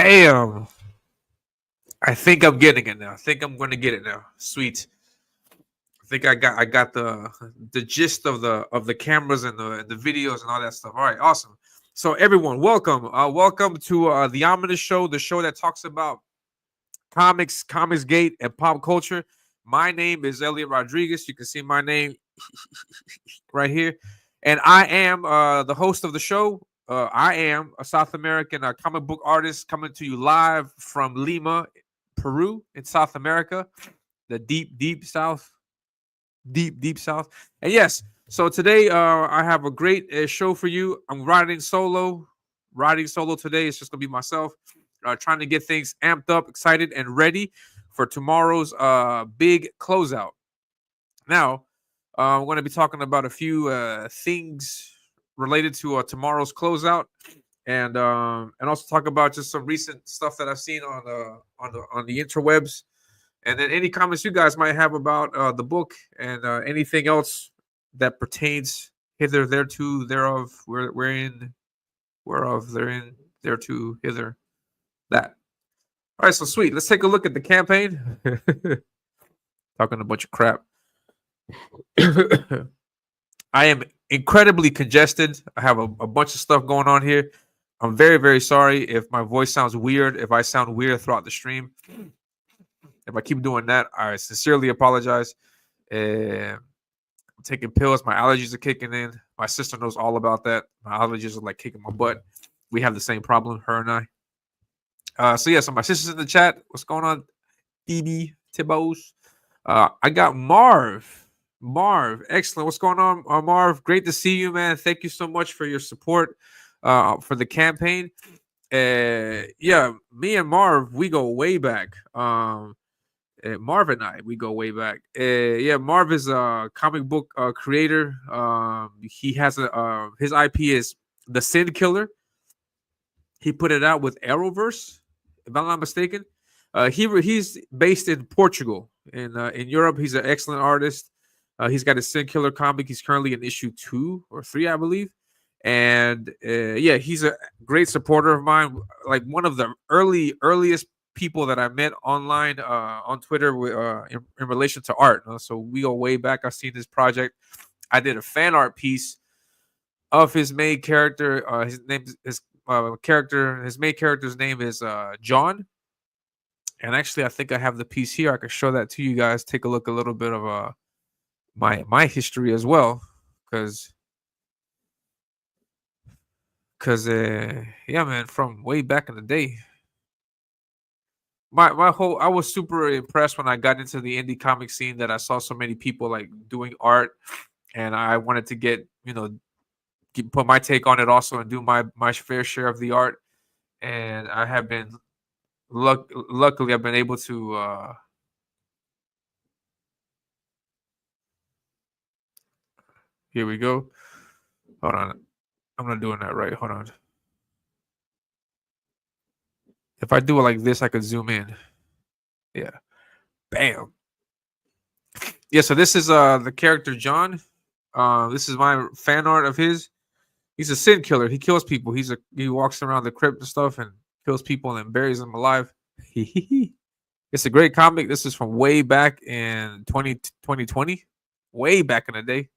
Bam! I think I'm getting it now. I think I'm going to get it now. Sweet. I think I got the gist of the cameras and the videos and all that stuff. All right, awesome. So everyone, welcome. Welcome to the Ominus show, the show that talks about comics, comics gate, and pop culture. My name is Elliot Rodriguez. You can see my name right here. And I am the host of the show. I am a South American comic book artist coming to you live from Lima, Peru, in South America, the deep South, deep South. And yes, so today I have a great show for you. I'm riding solo today. It's just gonna be myself, trying to get things amped up, excited, and ready for tomorrow's big closeout. Now, I'm going to be talking about a few things related to tomorrow's closeout, and also talk about just some recent stuff that I've seen on the interwebs, and then any comments you guys might have about the book and anything else that pertains hither, thereto, thereof, wherein, whereof, therein, thereto, hither, that. All right, so sweet. Let's take a look at the campaign. Talking a bunch of crap. I am incredibly congested. I have a bunch of stuff going on here. I'm very sorry if my voice sounds weird, if I sound weird throughout the stream. If I keep doing that, I sincerely apologize. I'm taking pills. My allergies are kicking in. My sister knows all about that. My allergies are like kicking my butt. We have the same problem, her and I. So my sister's in the chat. What's going on, DB Tibos? I got Marv, excellent. What's going on, Marv? Great to see you, man. Thank you so much for your support for the campaign. Me and Marv, we go way back. Marv and I, we go way back. Marv is a comic book creator. He has his IP is The Sin Killer. He put it out with Arrowverse, if I'm not mistaken. He's based in Portugal. In Europe, he's an excellent artist. He's got a Sin Killer comic. He's currently in issue 2 or 3, I believe. And he's a great supporter of mine. Like one of the earliest people that I met online on Twitter in relation to art. So we go way back. I've seen his project. I did a fan art piece of his main character. His main character's name is John. And actually, I think I have the piece here. I can show that to you guys. Take a look a little bit of my history as well, because man, from way back in the day. I was super impressed when I got into the indie comic scene that I saw so many people like doing art, and I wanted to get put my take on it also and do my fair share of the art, and I have been. Luckily, I've been able to here we go. Hold on. I'm not doing that right. Hold on. If I do it like this, I could zoom in. Yeah. Bam. Yeah, so this is the character John. This is my fan art of his. He's a sin killer. He kills people. He walks around the crypt and stuff and kills people and buries them alive. It's a great comic. This is from way back in 2020, way back in the day.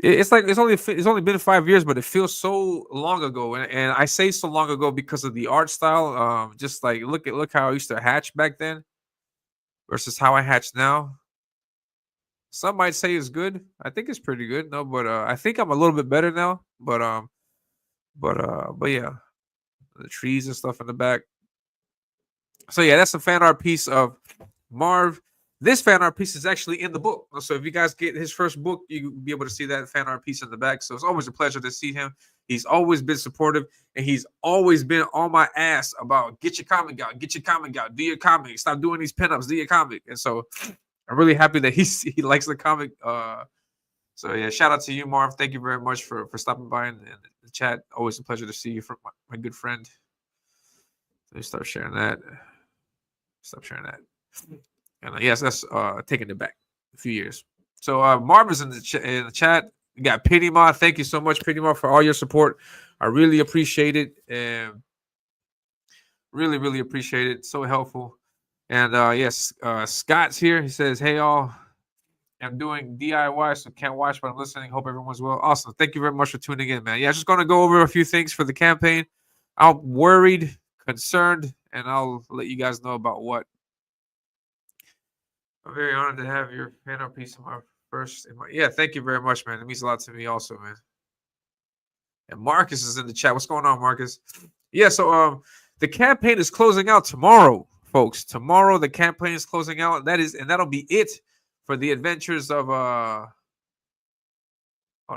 It's only been 5 years, but it feels so long ago. And I say so long ago because of the art style. Just like look how I used to hatch back then versus how I hatch now. Some might say it's good. I think it's pretty good. No, but I think I'm a little bit better now. But yeah. The trees and stuff in the back. So yeah, that's a fan art piece of Marv. This fan art piece is actually in the book. So if you guys get his first book, you'll be able to see that fan art piece in the back. So it's always a pleasure to see him. He's always been supportive, and he's always been on my ass about get your comic out, do your comic, stop doing these pinups, do your comic. And so I'm really happy that he likes the comic. So yeah, shout out to you, Marv. Thank you very much for stopping by in the chat. Always a pleasure to see you from my good friend. Let me start sharing that. Stop sharing that. And yes, that's taking it back a few years. So Marv is in the chat. We got Pittyma. Thank you so much, Pittyma, for all your support. I really appreciate it. And Really, really appreciate it. So helpful. And yes, Scott's here. He says, "Hey all, I'm doing DIY, so can't watch, but I'm listening. Hope everyone's well." Awesome. Thank you very much for tuning in, man. Yeah, just gonna go over a few things for the campaign. I'm worried, concerned, and I'll let you guys know about what. I'm very honored to have your fan art piece of my first. Yeah, thank you very much, man. It means a lot to me, also, man. And Marcus is in the chat. What's going on, Marcus? Yeah, so the campaign is closing out tomorrow, folks. Tomorrow the campaign is closing out. That'll be it for the adventures of hold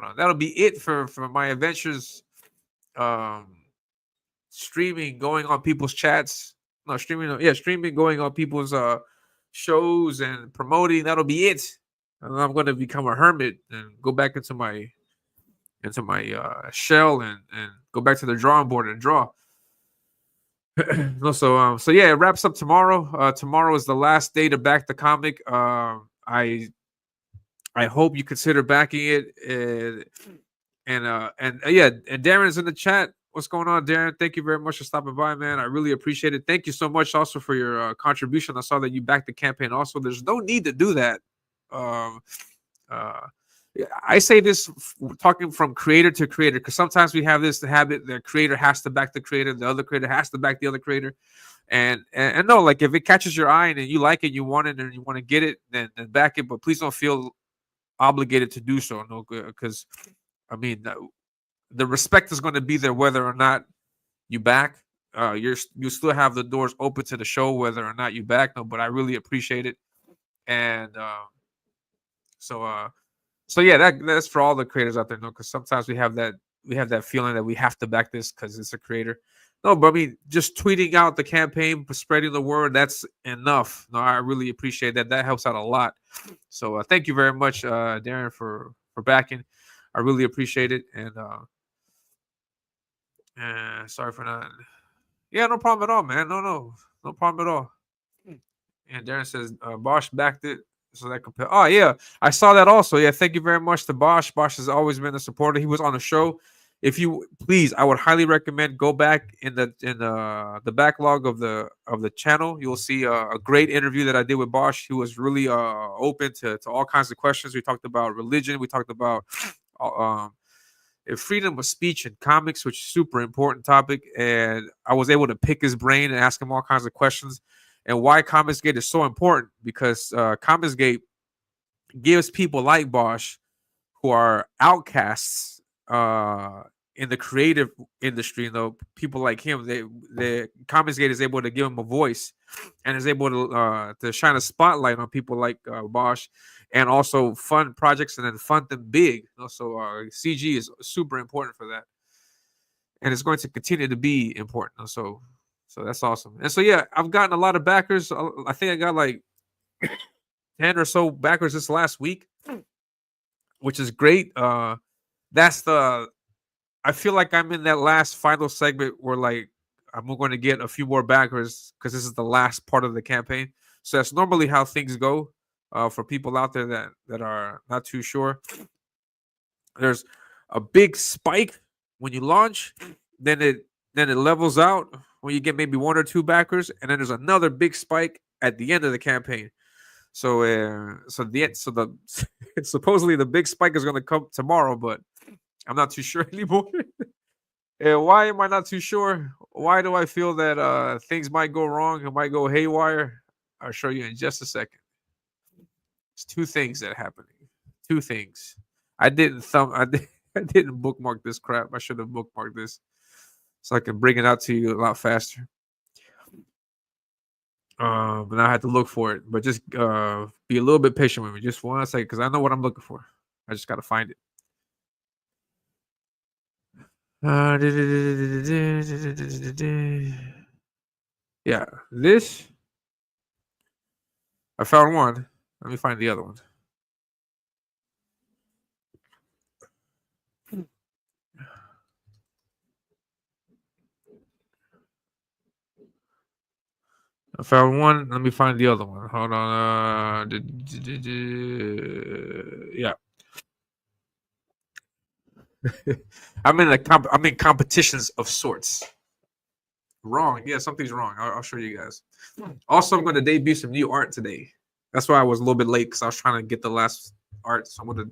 on. That'll be it for my adventures um streaming, going on people's chats. No, streaming, yeah, streaming, going on people's shows and promoting. That'll be it. And I'm going to become a hermit and go back into my shell and go back to the drawing board and draw. So yeah, it wraps up tomorrow. Tomorrow is the last day to back the comic. I hope you consider backing it. And yeah, and Darren is in the chat. What's going on, Darren? Thank you very much for stopping by, man. I really appreciate it. Thank you so much also for your contribution. I saw that you backed the campaign also. There's no need to do that. I say this talking from creator to creator, because sometimes we have this habit: the creator has to back the creator, the other creator has to back the other creator. And no, like if it catches your eye and you like it, you want it, and you want to get it, then back it. But please don't feel obligated to do so, no, because I mean the respect is going to be there whether or not you back. You still have the doors open to the show whether or not you back. No, but I really appreciate it. And so yeah, that's for all the creators out there. No, because sometimes we have that feeling that we have to back this because it's a creator. No, but I mean, just tweeting out the campaign, spreading the word, that's enough. No, I really appreciate that. That helps out a lot. So thank you very much, Darren, for backing. I really appreciate it. And sorry for not. Yeah, no problem at all, man. No problem at all. And Darren says Bosch backed it. So that compare. Oh yeah, I saw that also. Yeah, thank you very much to Bosch. Bosch has always been a supporter. He was on the show. If you please, I would highly recommend go back in the backlog of the channel. You'll see a great interview that I did with Bosch. He was really open to all kinds of questions. We talked about religion. We talked about freedom of speech in comics, which is a super important topic. And I was able to pick his brain and ask him all kinds of questions. And why Comicsgate is so important, because Comicsgate gives people like Bosch, who are outcasts in the creative industry, people like him, the Comicsgate is able to give them a voice and is able to shine a spotlight on people like Bosch, and also fund projects and then fund them big. So CG is super important for that, and it's going to continue to be important. So that's awesome. And so yeah, I've gotten a lot of backers. I think I got like 10 or so backers this last week, which is great. I feel like I'm in that last final segment where like I'm going to get a few more backers because this is the last part of the campaign. So that's normally how things go for people out there that are not too sure. There's a big spike when you launch, then it levels out when you get maybe one or two backers, and then there's another big spike at the end of the campaign. So supposedly the big spike is going to come tomorrow, but I'm not too sure anymore. And why am I not too sure? Why do I feel that things might go wrong and might go haywire? I'll show you in just a second. It's two things that are happening. Two things. I didn't bookmark this crap. I should have bookmarked this so I can bring it out to you a lot faster. But I had to look for it. But just be a little bit patient with me. Just 1 second, because I know what I'm looking for. I just got to find it. Yeah, this. I found one. Let me find the other one. I found one. Let me find the other one. Hold on. Yeah. I'm in competitions of sorts. Wrong. Yeah, something's wrong. I'll show you guys. Also, I'm going to debut some new art today. That's why I was a little bit late because I was trying to get the last art. So I'm going to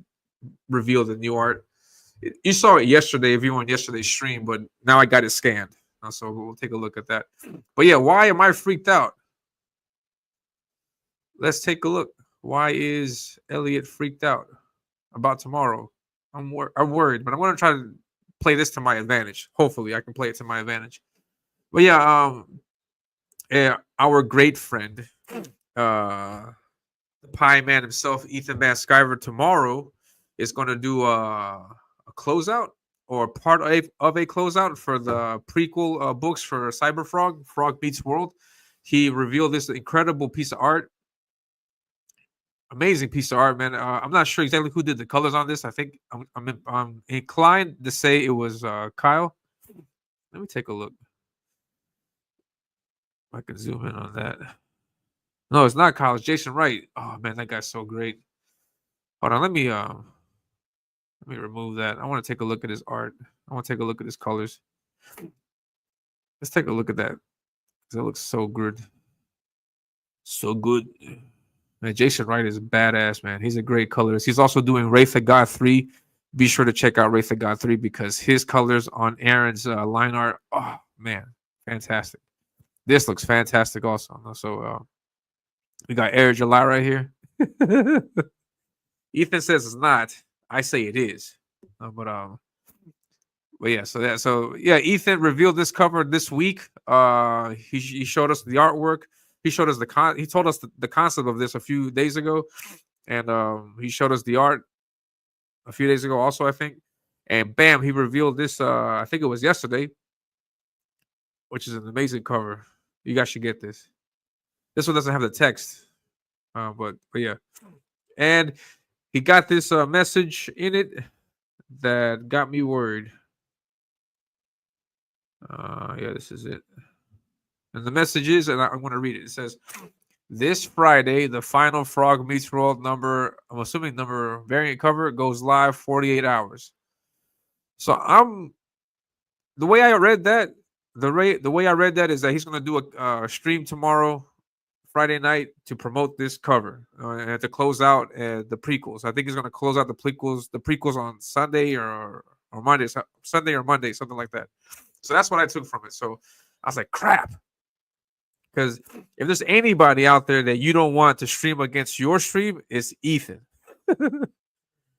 reveal the new art. You saw it yesterday if you were on yesterday's stream, but now I got it scanned. So we'll take a look at that. But yeah, why am I freaked out? Let's take a look. Why is Elliot freaked out about tomorrow? I'm worried, but I'm going to try to play this to my advantage. Hopefully, I can play it to my advantage. But yeah, our great friend, the Pie Man himself, Ethan Van Sciver, tomorrow is going to do a closeout or part of a closeout for the prequel books for Cyberfrog, Frog Meets World. He revealed this incredible piece of art. Amazing piece of art, man. I'm not sure exactly who did the colors on this. I think I'm inclined to say it was Kyle. Let me take a look. I can zoom in on that. No, it's not Kyle. It's Jason Wright. Oh man, that guy's so great. Hold on, let me remove that. I want to take a look at his art. I want to take a look at his colors. Let's take a look at that. That looks so good. So good. Man, Jason Wright is badass, man. He's a great colorist. He's also doing Wraith of God 3. Be sure to check out Wraith of God 3 because his colors on Aaron's line art, oh man, fantastic. This looks fantastic also. So we got Eric July right here. Ethan says it's not. I say it is. But yeah, so Ethan revealed this cover this week. He showed us the artwork. He showed us he told us the concept of this a few days ago, and he showed us the art a few days ago also, I think. And bam, he revealed this. I think it was yesterday, which is an amazing cover. You guys should get this. This one doesn't have the text, but yeah. And he got this message in it that got me worried. Yeah, this is it. And the message is, and I'm going to read it. It says, this Friday, the final Frog Meets World number, I'm assuming number variant cover, goes live 48 hours. So the way I read that, the way I read that is that he's going to do a stream tomorrow, Friday night, to promote this cover and to close out the prequels. I think he's going to close out the prequels on Sunday or Monday, Sunday or Monday, something like that. So that's what I took from it. So I was like, crap. Because if there's anybody out there that you don't want to stream against your stream, it's Ethan.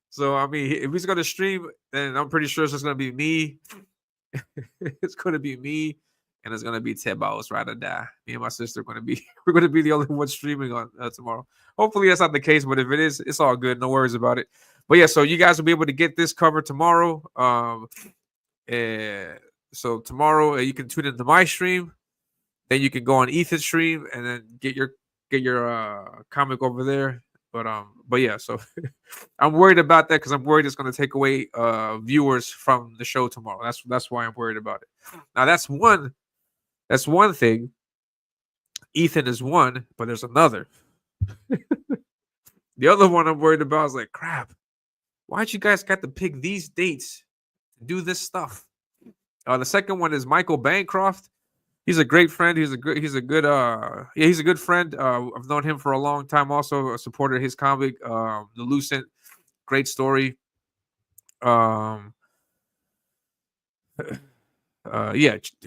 So, I mean, if he's going to stream, then I'm pretty sure it's just going to be me. It's going to be me, and it's going to be Tebow's Ride or Die. Me and my sister are going to be, we're going to be the only ones streaming on tomorrow. Hopefully that's not the case, but if it is, it's all good. No worries about it. But yeah, so you guys will be able to get this cover tomorrow. So tomorrow you can tune into my stream. Then you can go on Ethan's stream and then get your comic over there. But yeah, so I'm worried about that because I'm worried it's going to take away viewers from the show tomorrow. That's why I'm worried about it. Now that's one thing. Ethan is one, but there's another. The other one I'm worried about is like, crap. Why'd you guys got to pick these dates to do this stuff? The second one is Michael Bancroft. He's a great friend. He's a good friend. I've known him for a long time. Also supported his comic, The Lucent. Great story. Yeah,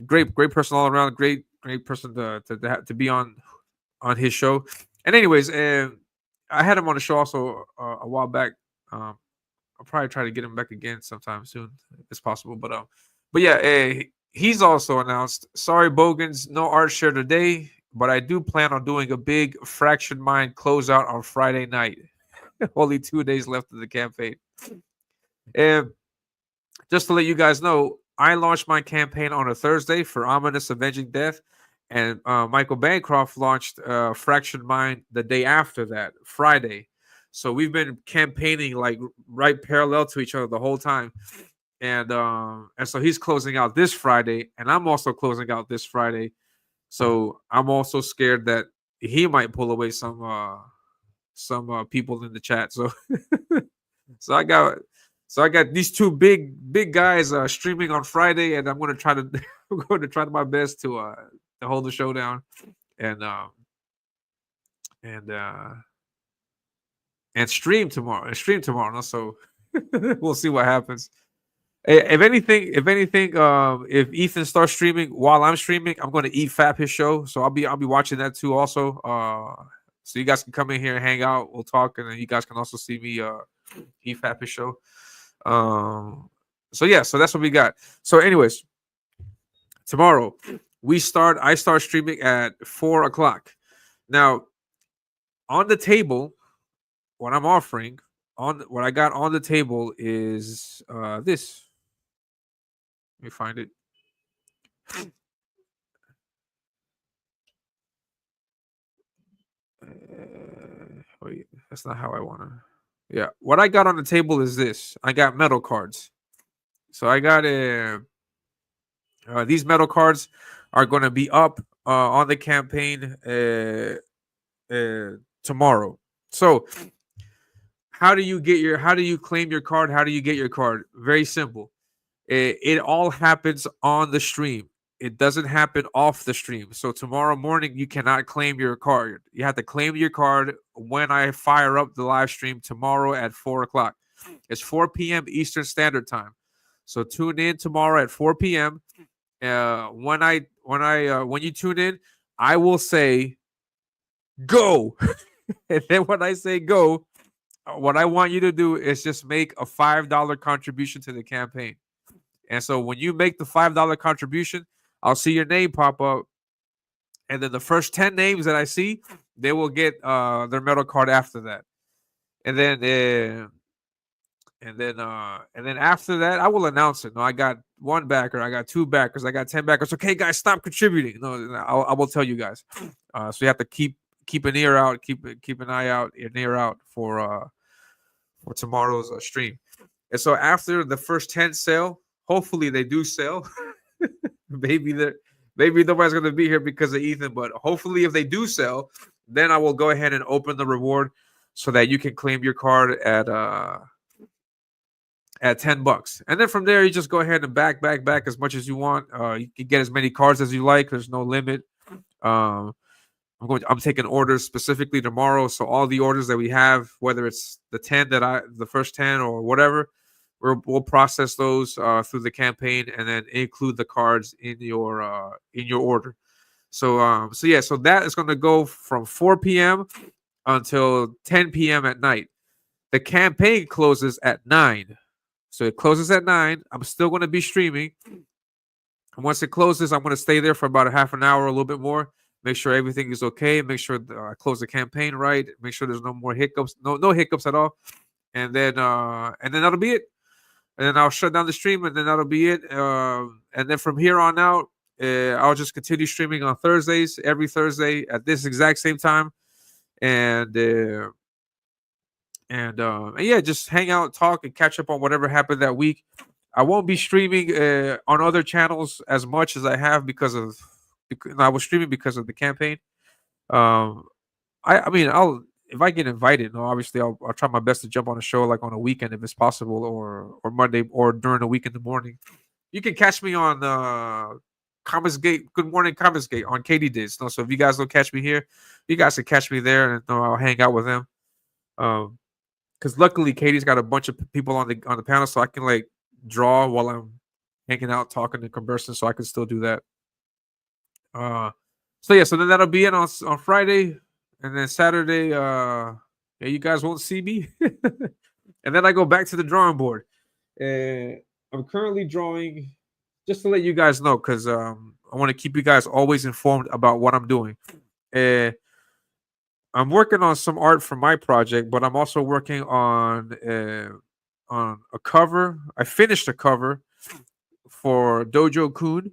great person all around. Great person to be on his show. And anyways, I had him on the show also a while back. I'll probably try to get him back again sometime soon if it's possible. But yeah, he's also announced, sorry, Bogans, no art share today, but I do plan on doing a big Fractured Mind closeout on Friday night. Only 2 days left of the campaign. And just to let you guys know, I launched my campaign on a Thursday for Ominus Avenging Death, and Michael Bancroft launched Fractured Mind the day after that, Friday. So we've been campaigning like right parallel to each other the whole time. And so he's closing out this Friday, and I'm also closing out this Friday. So I'm also scared that he might pull away some people in the chat. So so I got these two big guys streaming on Friday, and I'm gonna try to I'm going to try my best to hold the show down and and uh and stream tomorrow. And stream tomorrow. No? So we'll see what happens. If Ethan starts streaming while I'm streaming, I'm going to eat Fap his show. So I'll be watching that too. Also, so you guys can come in here and hang out. We'll talk, and then you guys can also see me eat Fap his show. So yeah, so that's what we got. So, anyways, tomorrow I start streaming at 4 o'clock. Now, on the table, what I'm offering what I got on the table is this. Let me find it. Wait, that's not how I want to. Yeah, what I got on the table is this. I got metal cards. So I got these metal cards are going to be up on the campaign tomorrow. So how do you claim your card? How do you get your card? Very simple. It all happens on the stream. It doesn't happen off the stream. So tomorrow morning, you cannot claim your card. You have to claim your card when I fire up the live stream tomorrow at 4 o'clock. It's 4 p.m. Eastern Standard Time. So tune in tomorrow at 4 p.m. When you tune in, I will say go. And then when I say go, what I want you to do is just make a $5 contribution to the campaign. And so when you make the $5 contribution, I'll see your name pop up. And then the first 10 names that I see, they will get their metal card after that. And then after that, I will announce it. No, I got one backer, I got two backers, I got 10 backers. Okay, guys, stop contributing. No, I will tell you guys. So you have to keep an ear out, keep an eye out, an ear out for tomorrow's stream. And so after the first 10 sell, hopefully they do sell. maybe nobody's gonna be here because of Ethan, but hopefully if they do sell, then I will go ahead and open the reward so that you can claim your card at $10. And then from there you just go ahead and back as much as you want. You can get as many cards as you like. There's no limit. I'm taking orders specifically tomorrow, so all the orders that we have, whether it's the first 10 or whatever, we'll process those through the campaign and then include the cards in your order. So that is going to go from 4 p.m. until 10 p.m. at night. The campaign closes at 9. So it closes at 9. I'm still going to be streaming. And once it closes, I'm going to stay there for about a half an hour, a little bit more. Make sure everything is okay. Make sure I close the campaign right. Make sure there's no more hiccups, no hiccups at all. And then that'll be it. And then I'll shut down the stream, and then that'll be it. And then from here on out, I'll just continue streaming on Thursdays, every Thursday at this exact same time. And yeah, just hang out, talk, and catch up on whatever happened that week. I won't be streaming on other channels as much as I have because I was streaming because of the campaign. I mean, if I get invited, no, obviously I'll try my best to jump on a show like on a weekend if it's possible, or Monday, or during the week in the morning. You can catch me on Comics Gate. Good morning, Comics Gate on Katie Diz. No, so if you guys don't catch me here, you guys can catch me there, and I'll hang out with them. Because luckily Katie's got a bunch of people on the panel, so I can like draw while I'm hanging out, talking and conversing, so I can still do that. So then that'll be it on Friday, and then Saturday, you guys won't see me. And then I go back to the drawing board. I'm currently drawing, just to let you guys know, because I want to keep you guys always informed about what I'm doing. I'm working on some art for my project, but I'm also working on a cover. I finished a cover for Dojo Kun.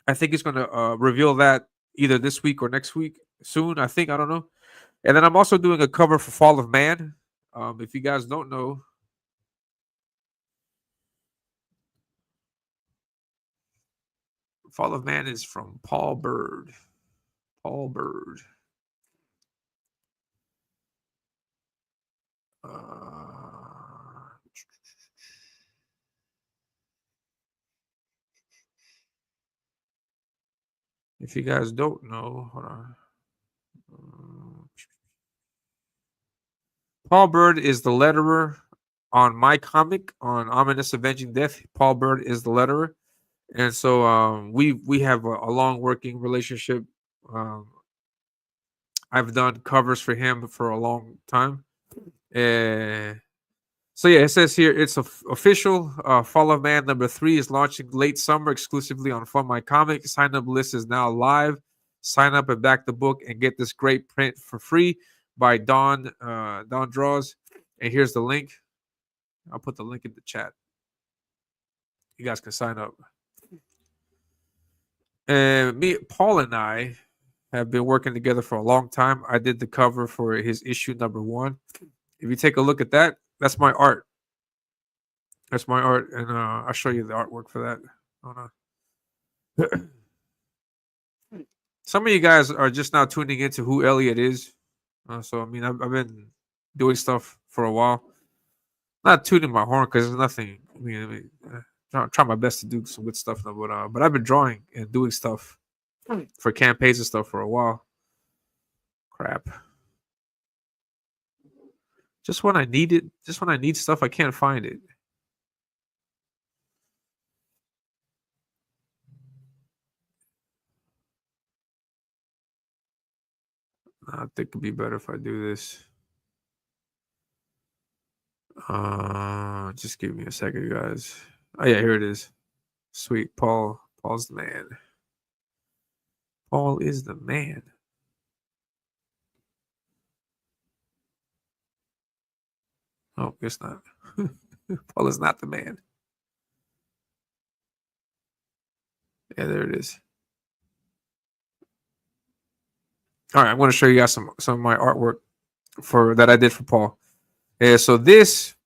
I think he's going to reveal that either this week or next week soon. I don't know. And then I'm also doing a cover for Fall of Man. If you guys don't know, Fall of Man is from Paul Bird. Paul Bird. If you guys don't know, hold on. Paul Bird is the letterer on my comic on Ominus Avenging Death. Paul Bird is the letterer, and so we have a long working relationship. Um, I've done covers for him for a long time. So yeah, it says here it's official. Fall of Man #3 is launching late summer exclusively on FundMyComic. Sign up list is now live. Sign up and back the book and get this great print for free by Don Draws. And here's the link. I'll put the link in the chat. You guys can sign up. And Paul and I have been working together for a long time. I did the cover for his issue #1. If you take a look at that, that's my art. That's my art, and I'll show you the artwork for that. Hold on. Some of you guys are just now tuning into who Elliot is. So I mean, I've been doing stuff for a while. Not tooting my horn because there's nothing. I mean, try my best to do some good stuff now, but I've been drawing and doing stuff for campaigns and stuff for a while. Crap. Just when I need it, just when I need stuff, I can't find it. I think it'd be better if I do this. Just give me a second, guys. Oh yeah, here it is. Sweet. Paul's the man. Paul is the man. Oh, it's not. Paul is not the man. Yeah, there it is. All right, I'm going to show you guys some of my artwork that I did for Paul. Yeah, so this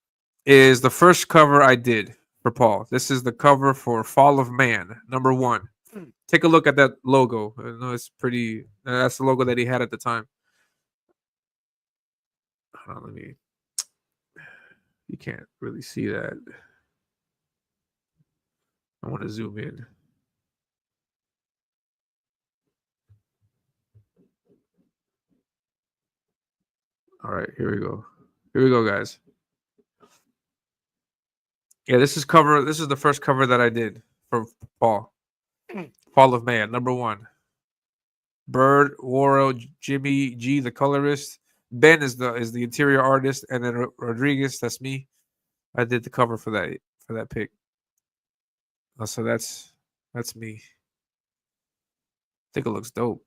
is the first cover I did for Paul. This is the cover for Fall of Man #1. Take a look at that logo. I know it's pretty. That's the logo that he had at the time. Hold on, let me. You can't really see that. I want to zoom in. All right, here we go. Here we go, guys. Yeah, this is the first cover that I did for Paul. Fall of Man #1. Bird, Waro, Jimmy G, the colorist. Ben is the interior artist, and then Rodriguez, that's me. I did the cover for that pic. So that's me. I think it looks dope.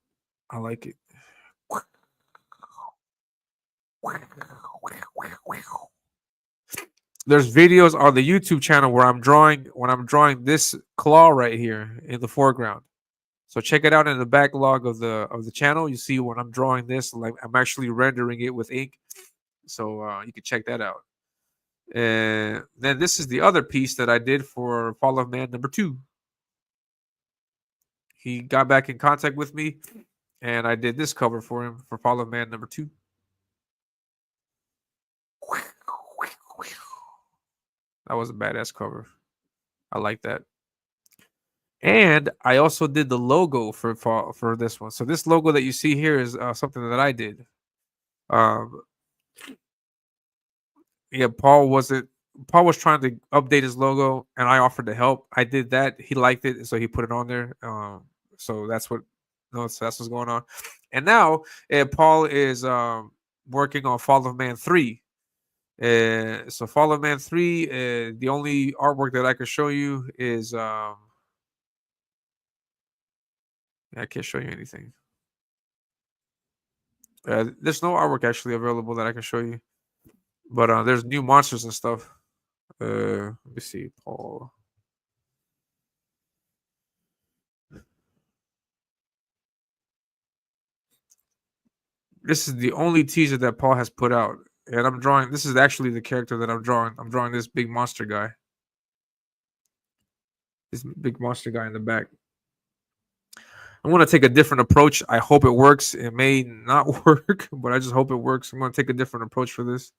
I like it. There's videos on the YouTube channel where I'm drawing this claw right here in the foreground. So check it out in the backlog of the channel. You see when I'm drawing this, like I'm actually rendering it with ink. So you can check that out. And then this is the other piece that I did for Fall of Man #2. He got back in contact with me, and I did this cover for him for Fall of Man #2. That was a badass cover. I like that. And I also did the logo for this one. So this logo that you see here is something that I did. Yeah, Paul was trying to update his logo, and I offered to help. I did that. He liked it, so he put it on there. So that's what's going on. And now Paul is working on Fall of Man 3. So Fall of Man 3, the only artwork that I can show you is I can't show you anything. There's no artwork actually available that I can show you, but there's new monsters and stuff. Let me see, Paul. This is the only teaser that Paul has put out, and I'm drawing. This is actually the character that I'm drawing. I'm drawing this big monster guy. This big monster guy in the back. I'm going to take a different approach. I hope it works. It may not work, but I just hope it works. I'm going to take a different approach for this.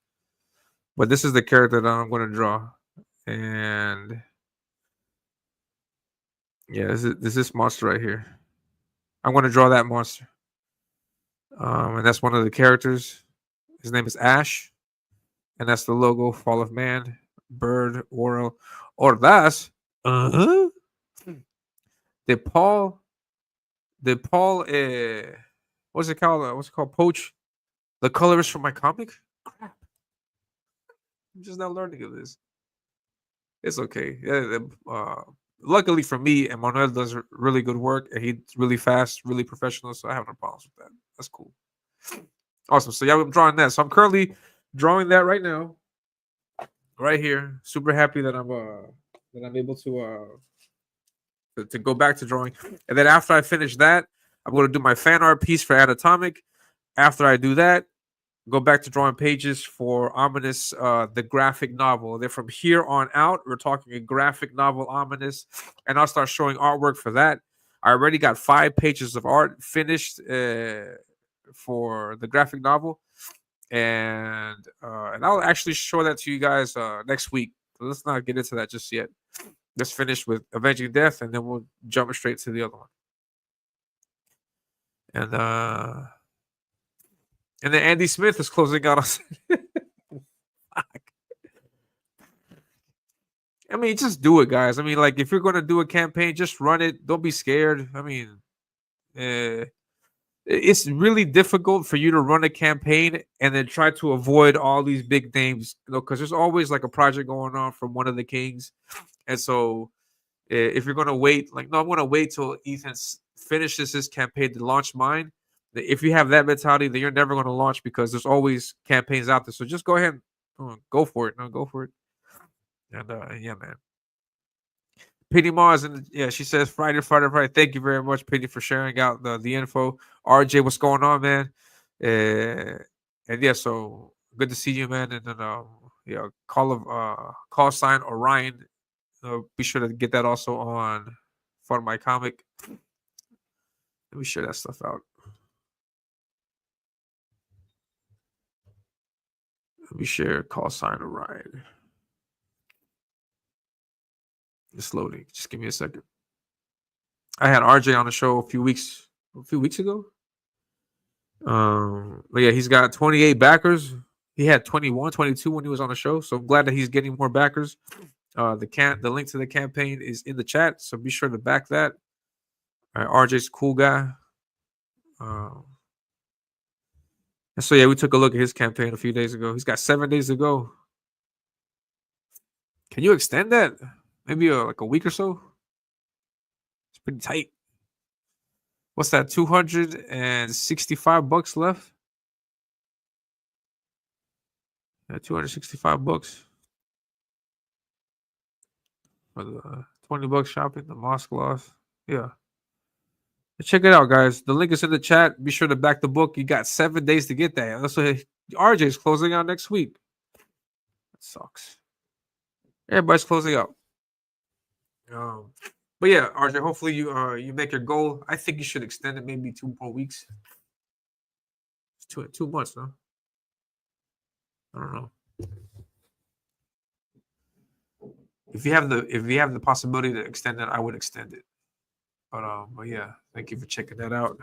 But this is the character that I'm going to draw. And yeah, this monster right here. I'm going to draw that monster. And that's one of the characters. His name is Ash, and that's the logo. Fall of Man, bird, oral, Ordaz. Uh-huh. Did Paul? Did Paul? What's it called? What's it called? Poach the colorist from my comic. Crap! I'm just now learning of this. It's okay. Yeah, luckily for me, Emmanuel does really good work, and he's really fast, really professional. So I have no problems with that. That's cool. Awesome. So yeah, I'm drawing that. So I'm currently drawing that right now, right here. Super happy that I'm able to go back to drawing. And then after I finish that, I'm going to do my fan art piece for Anatomic. After I do that, go back to drawing pages for Ominus, the graphic novel. Then from here on out, we're talking a graphic novel, Ominus, and I'll start showing artwork for that. I already got 5 pages of art finished for the graphic novel, and I'll actually show that to you guys next week. So let's not get into that just yet. Let's finish with Avenging Death, and then we'll jump straight to the other one. And then Andy Smith is closing out on. I mean, just do it, guys. I mean, like, if you're going to do a campaign, just run it. Don't be scared. I mean, it's really difficult for you to run a campaign and then try to avoid all these big names, because there's always like a project going on from one of the kings. And so if you're going to wait, like, no, I'm going to wait till Ethan finishes his campaign to launch mine. If you have that mentality, then you're never going to launch, because there's always campaigns out there. So just go ahead and go for it. No, go for it. And yeah, man. Penny Mars, and yeah, she says Friday. Thank you very much, Penny, for sharing out the info. RJ, what's going on, man? And yeah, so good to see you, man. And then yeah, call sign Orion. Be sure to get that also on FundMyComic. Let me share that stuff out. Let me share call sign Orion. It's loading. Just give me a second. I had RJ on the show a few weeks ago. But yeah, he's got 28 backers. He had 21, 22 when he was on the show. So I'm glad that he's getting more backers. The link to the campaign is in the chat, so be sure to back that. All right, RJ's a cool guy. And so yeah, we took a look at his campaign a few days ago. He's got 7 days to go. Can you extend that? Maybe like a week or so? It's pretty tight. What's that? $265 left? Yeah, $265 for the $20 shopping, the mosque loss. Yeah. Check it out, guys. The link is in the chat. Be sure to back the book. You got 7 days to get that. That's what RJ is closing out next week. That sucks. Everybody's closing out. But yeah, RJ, hopefully you make your goal. I think you should extend it maybe 2 more weeks. It's 2 months, no? I don't know. If you have the possibility to extend it, I would extend it. But yeah, thank you for checking that out.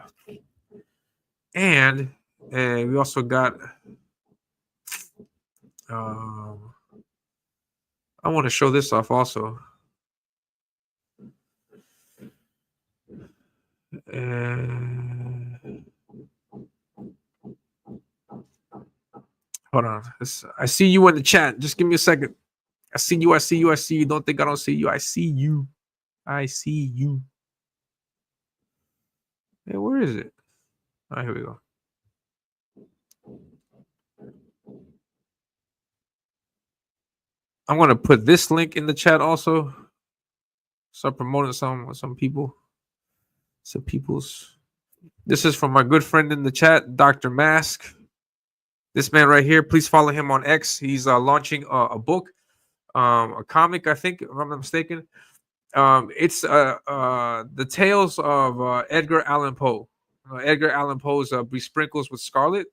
And we also got I want to show this off also. Hold on. I see you in the chat. Just give me a second. I see you. I see you. I see you. Don't think I don't see you. I see you. I see you. Hey, where is it? All right, here we go. I'm gonna put this link in the chat also. Start promoting some people. Some people's. This is from my good friend in the chat, Dr. Mask. This man right here. Please follow him on X. He's launching a book, a comic, I think, if I'm not mistaken. It's the tales of Edgar Allan Poe. Edgar Allan Poe's Besprinkles with Scarlet.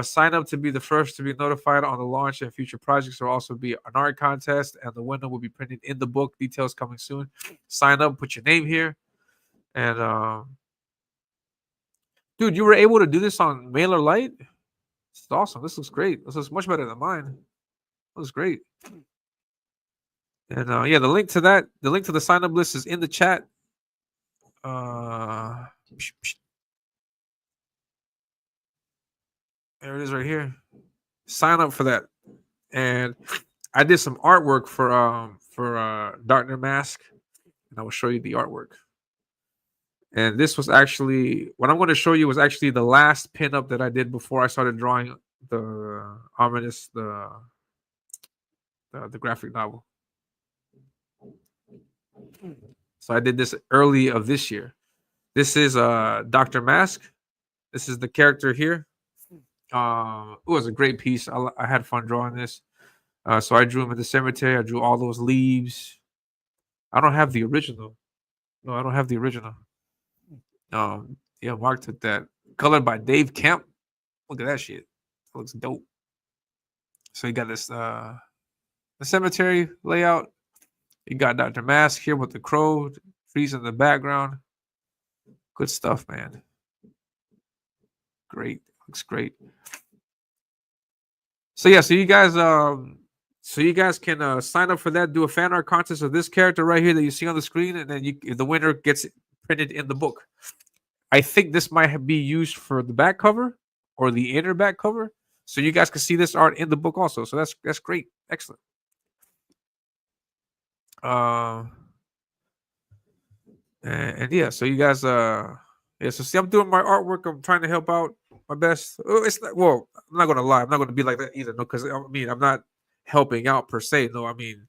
Sign up to be the first to be notified on the launch and future projects. There will also be an art contest, and the winner will be printed in the book. Details coming soon. Sign up, put your name here, and Dude, you were able to do this on Mailer Lite? This is awesome. This looks great. This looks much better than mine. It looks great. And yeah, the link to the sign up list is in the chat. There it is right here. Sign up for that. And I did some artwork for Darkner Mask, and I will show you the artwork. And this was actually what I'm going to show you was actually the last pinup that I did before I started drawing the Ominus, the graphic novel. So I did this early of this year. This is Dr. Mask. This is the character here. It was a great piece. I had fun drawing this. So I drew him in the cemetery. I drew all those leaves. I don't have the original. No, I don't have the original. Yeah, Mark took that. Colored by Dave Kemp. Look at that shit. It looks dope. So you got this the cemetery layout. You got Dr. Mask here with the crow, trees in the background. Good stuff, man. Great. Looks great. So yeah, so you guys can sign up for that, do a fan art contest of this character right here that you see on the screen, and then the winner gets printed in the book. I think this might be used for the back cover or the inner back cover. So you guys can see this art in the book also. So that's great. Excellent. And yeah, so you guys yeah, so see, I'm doing my artwork. I'm trying to help out my best. It's not, well, I'm not gonna lie, I'm not gonna be like that either. No, because I mean I'm not helping out per se. No, I mean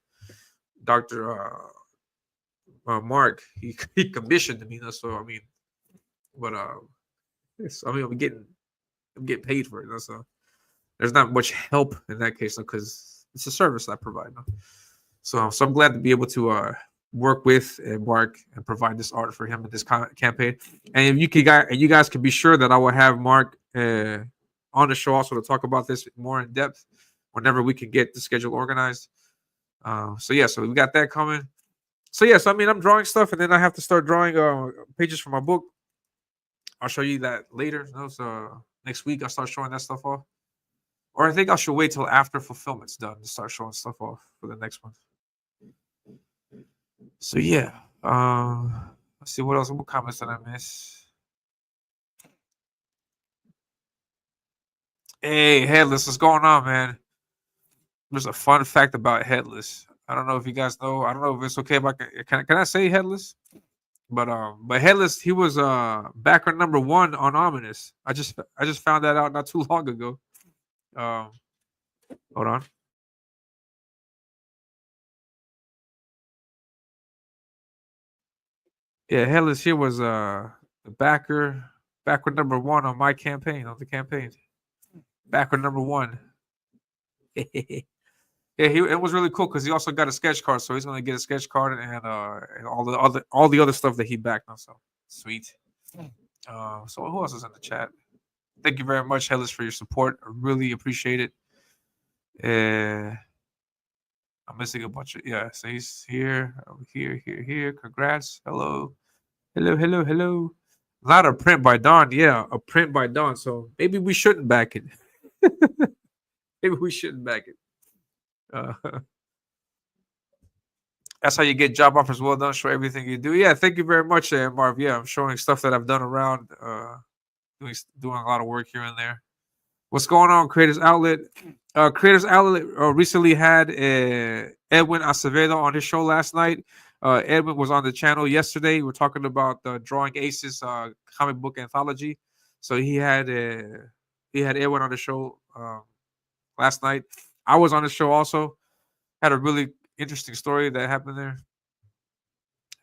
Dr. Mark, he commissioned me, so I mean, but I mean I'm getting paid for it. So there's not much help in that case, because it's a service I provide. No? So I'm glad to be able to work with Mark and provide this art for him in this campaign. And if you guys can be sure that I will have Mark on the show also to talk about this more in depth whenever we can get the schedule organized. So yeah, so we got that coming. So yeah, so I mean I'm drawing stuff, and then I have to start drawing pages for my book. I'll show you that later. So next week I'll start showing that stuff off. Or I think I should wait till after fulfillment's done to start showing stuff off for the next one. So yeah, let's see what else. What comments did I miss? Hey, Headless, what's going on, man? There's a fun fact about Headless. I don't know if you guys know. I don't know if it's okay if I can I say Headless? But Headless, he was backer number 1 on Ominus. I just found that out not too long ago. Hold on. Yeah, Headless here was the backer number 1 on my campaign, on the campaign. Backer number 1. Yeah, it was really cool because he also got a sketch card, so he's gonna get a sketch card and all the other stuff that he backed on. So sweet. So who else is in the chat? Thank you very much, Headless, for your support. I really appreciate it. I'm missing a bunch of So he's here, here. Congrats. Hello. Not a print by Dawn. Yeah, a print by Dawn. So maybe we shouldn't back it. Maybe we shouldn't back it. That's how you get job offers well done. Show everything you do. Yeah, thank you very much, Marv. Yeah, I'm showing stuff that I've done around, doing a lot of work here and there. What's going on, Creators Outlet? Creators Outlet recently had Edwin Acevedo on his show last night. Edwin was on the channel yesterday. We're talking about the Drawing Aces comic book anthology. So he had Edwin on the show last night. I was on the show also. Had a really interesting story that happened there.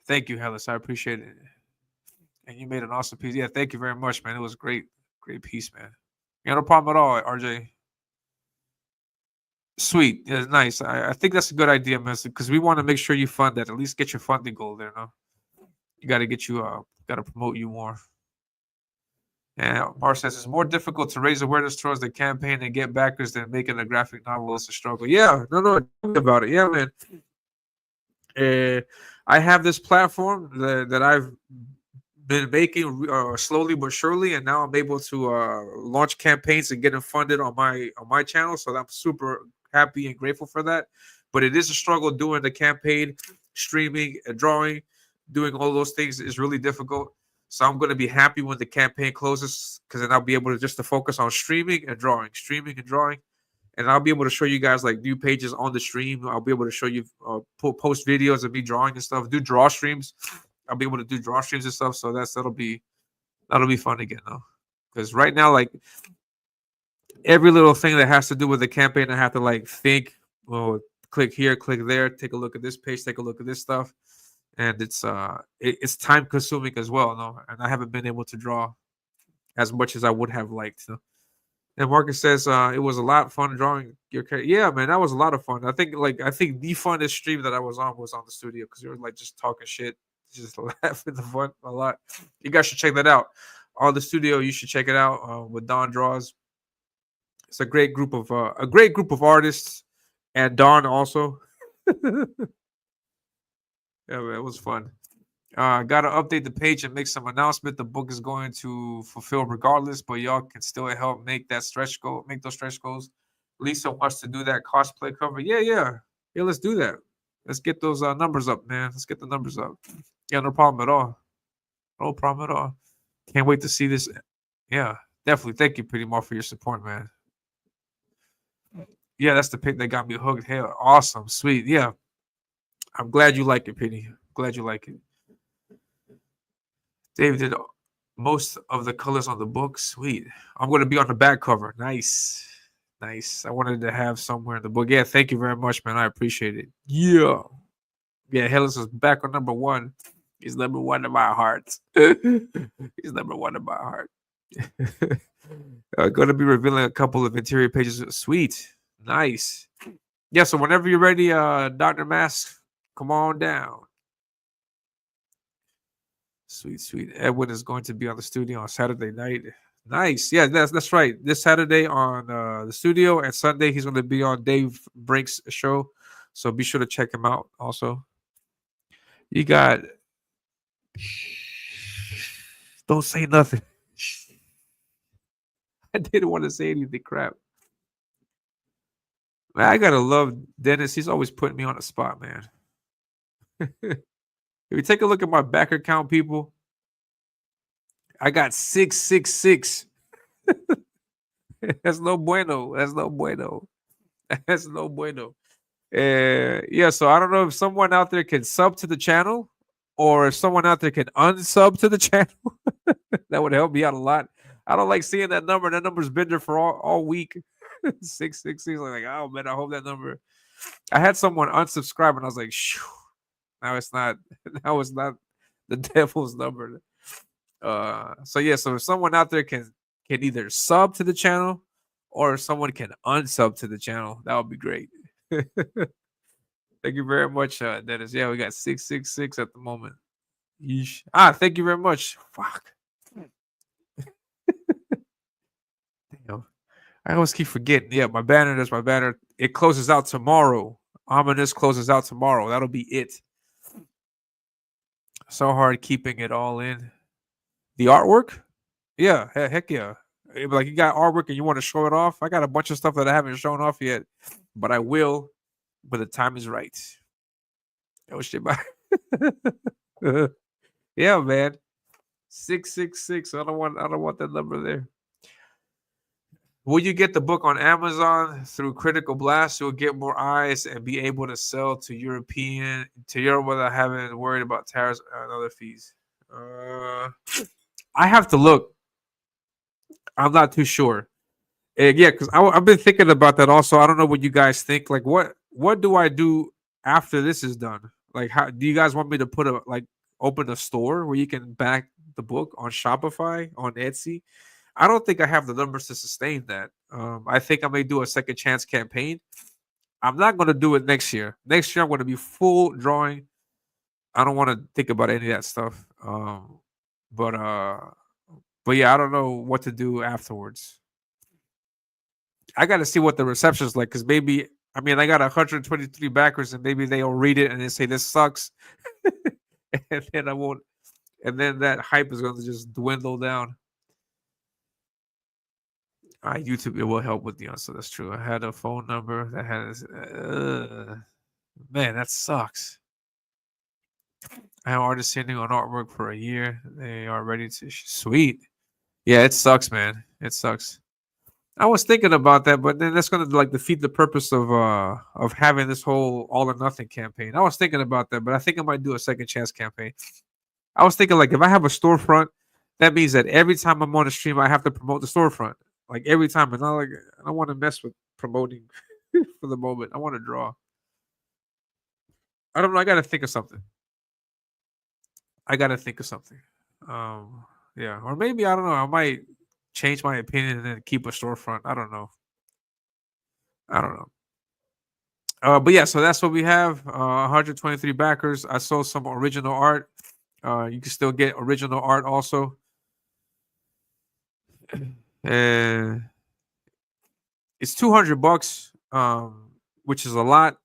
Thank you, Hellas. I appreciate it. And you made an awesome piece. Yeah, thank you very much, man. It was great. Great piece, man. Yeah, no problem at all, RJ. Sweet. Yeah, nice. I think that's a good idea, man, because we want to make sure you fund that. At least get your funding goal there, no? You got to get you, got to promote you more. And Mar says it's more difficult to raise awareness towards the campaign and get backers than making a graphic novel. It's a struggle. Yeah, no, tell me about it. Yeah, man. I have this platform that I've been making slowly but surely, and now I'm able to launch campaigns and get them funded on my channel. So I'm super happy and grateful for that. But it is a struggle doing the campaign, streaming and drawing, doing all those things is really difficult. So I'm gonna be happy when the campaign closes, because then I'll be able to just to focus on streaming and drawing, and I'll be able to show you guys like new pages on the stream. I'll be able to show you post videos of me drawing and stuff, do draw streams. I'll be able to do draw streams and stuff. So that'll be fun again though. Because right now, like every little thing that has to do with the campaign, I have to like think, well, click here, click there, take a look at this page, take a look at this stuff. And it's time consuming as well, no? And I haven't been able to draw as much as I would have liked. No? And Marcus says it was a lot of fun drawing your character. Yeah, man, that was a lot of fun. I think the funnest stream that I was on the studio, because you were like just talking shit, just laughing the fun a lot. You guys should check that out. On the studio, you should check it out with Don Draws. It's a great group of artists, and Don also. Yeah, man, it was fun. Gotta update the page and make some announcement. The book is going to fulfill regardless, but y'all can still help make those stretch goals. Lisa wants to do that cosplay cover. Yeah. Let's do that. Let's get those numbers up, man. Let's get the numbers up. Yeah, no problem at all. No problem at all. Can't wait to see this. Yeah, definitely. Thank you, Pretty More, for your support, man. Yeah, that's the pick that got me hooked. Hell, awesome, sweet. Yeah, I'm glad you like it, Penny. Glad you like it. Dave did most of the colors on the book. Sweet. I'm going to be on the back cover. Nice. I wanted to have somewhere in the book. Yeah, thank you very much, man. I appreciate it. Yeah. Hellas is back on number 1. He's number 1 in my heart. He's number 1 in my heart. Going to be revealing a couple of interior pages. Sweet. Nice. Yeah, so whenever you're ready, Dr. Mask, come on down. Sweet. Edwin is going to be on the studio on Saturday night. Nice. Yeah, that's right. This Saturday on the studio, and Sunday he's going to be on Dave Brink's show. So be sure to check him out also. You got... Don't say nothing. I didn't want to say anything crap. Man, I gotta love Dennis. He's always putting me on the spot, man. If you take a look at my back account, people, I got 666. That's no bueno. Yeah, so I don't know if someone out there can sub to the channel, or if someone out there can unsub to the channel. That would help me out a lot. I don't like seeing that number. That number's been there for all week. 666. Like, oh man, I hope that number. I had someone unsubscribe, and I was like, shoo. Now it's not the devil's number. So if someone out there can either sub to the channel, or if someone can unsub to the channel, that would be great. Thank you very much, Dennis. Yeah, we got 666 at the moment. Yeesh. Thank you very much. Fuck. Damn. I always keep forgetting. Yeah, my banner. It closes out tomorrow. Ominus closes out tomorrow. That'll be it. So hard keeping it all in. The artwork? Yeah, heck yeah. Like, you got artwork and you want to show it off? I got a bunch of stuff that I haven't shown off yet, but I will, but the time is right. Oh shit, bye. Yeah, man. 666. I don't want that number there. Will you get the book on Amazon through Critical Blast? You'll get more eyes and be able to sell to Europe without having to worry about tariffs and other fees. I have to look. I'm not too sure. Yeah, because I've been thinking about that also. I don't know what you guys think. Like, what do I do after this is done? Like, how do you guys want me to open a store where you can back the book on Shopify, on Etsy? I don't think I have the numbers to sustain that. I think I may do a second chance campaign. I'm not going to do it next year. Next year, I'm going to be full drawing. I don't want to think about any of that stuff. But yeah, I don't know what to do afterwards. I got to see what the reception is like, because maybe, I got 123 backers, and maybe they'll read it and they say this sucks, and then I won't and then that hype is going to just dwindle down. YouTube, it will help with the answer. That's true. I had a phone number that has. Man, that sucks. I have artists sitting on artwork for a year. They are ready to. Sweet. Yeah, it sucks, man. It sucks. I was thinking about that, but then that's gonna like defeat the purpose of having this whole all or nothing campaign. I was thinking about that, but I think I might do a second chance campaign. I was thinking like if I have a storefront, that means that every time I'm on a stream, I have to promote the storefront. Like every time, and I don't want to mess with promoting for the moment. I want to draw. I don't know. I got to think of something. Yeah, or maybe I don't know. I might change my opinion and then keep a storefront. I don't know. But yeah, so that's what we have. 123 backers. I sold some original art. You can still get original art also. And it's $200, which is a lot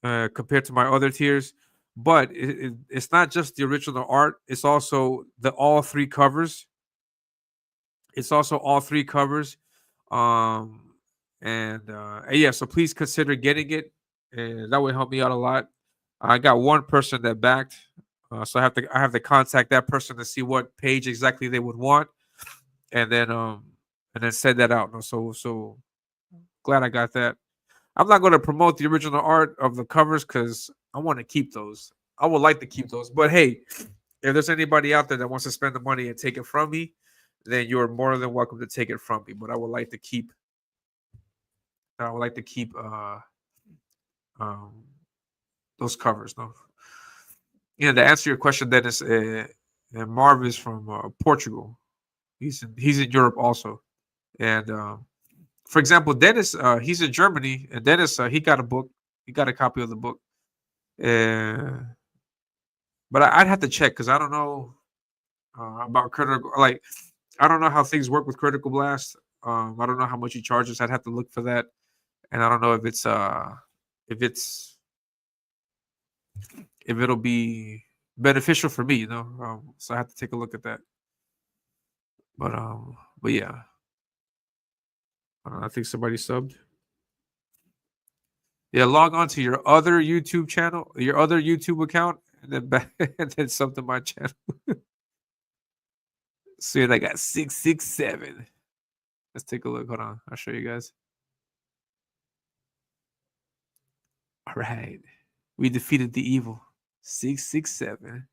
compared to my other tiers. But it's not just the original art; it's also all three covers. And yeah, so please consider getting it, and that would help me out a lot. I got one person that backed, so I have to contact that person to see what page exactly they would want, and then send that out. So glad I got that. I'm not going to promote the original art of the covers because I want to keep those. I would like to keep those, but hey, if there's anybody out there that wants to spend the money and take it from me, then you are more than welcome to take it from me. But I would like to keep. Those covers. No. Yeah, to answer your question, Dennis, Marv is from Portugal. He's in Europe also, and for example, Dennis, he's in Germany, and Dennis, he got a book. He got a copy of the book. But I'd have to check because I don't know about critical. Like, I don't know how things work with Critical Blast. I don't know how much he charges. I'd have to look for that, and I don't know if it'll be beneficial for me. So I have to take a look at that. But yeah. I think somebody subbed. Yeah, log on to your other YouTube channel, your other YouTube account, and then back and then sub to my channel. See, I got 667. Let's take a look. Hold on, I'll show you guys. All right, we defeated the evil. 667.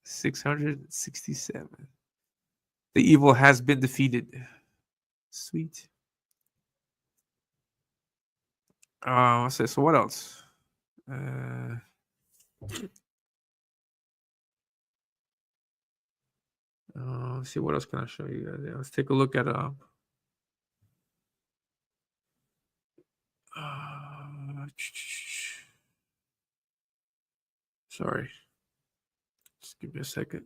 667. The evil has been defeated. Sweet. So what else? Let's see, what else can I show you guys? Yeah, let's take a look at sorry. Just give me a second.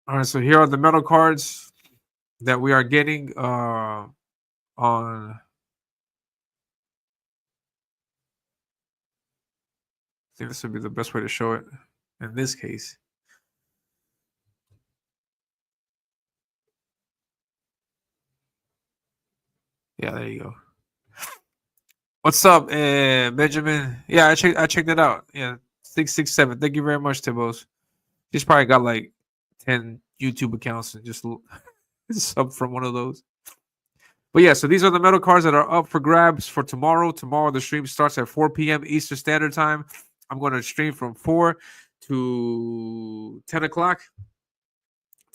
All right, so here are the metal cards that we are getting on. I think this would be the best way to show it in this case. Yeah, there you go. What's up, Benjamin? Yeah, I checked it out. Yeah, 667. Thank you very much, Tibos. He's probably got like 10 YouTube accounts and just sub from one of those. But yeah, so these are the metal cards that are up for grabs for tomorrow. Tomorrow the stream starts at 4 p.m. Eastern Standard Time. I'm going to stream from 4 to 10 o'clock.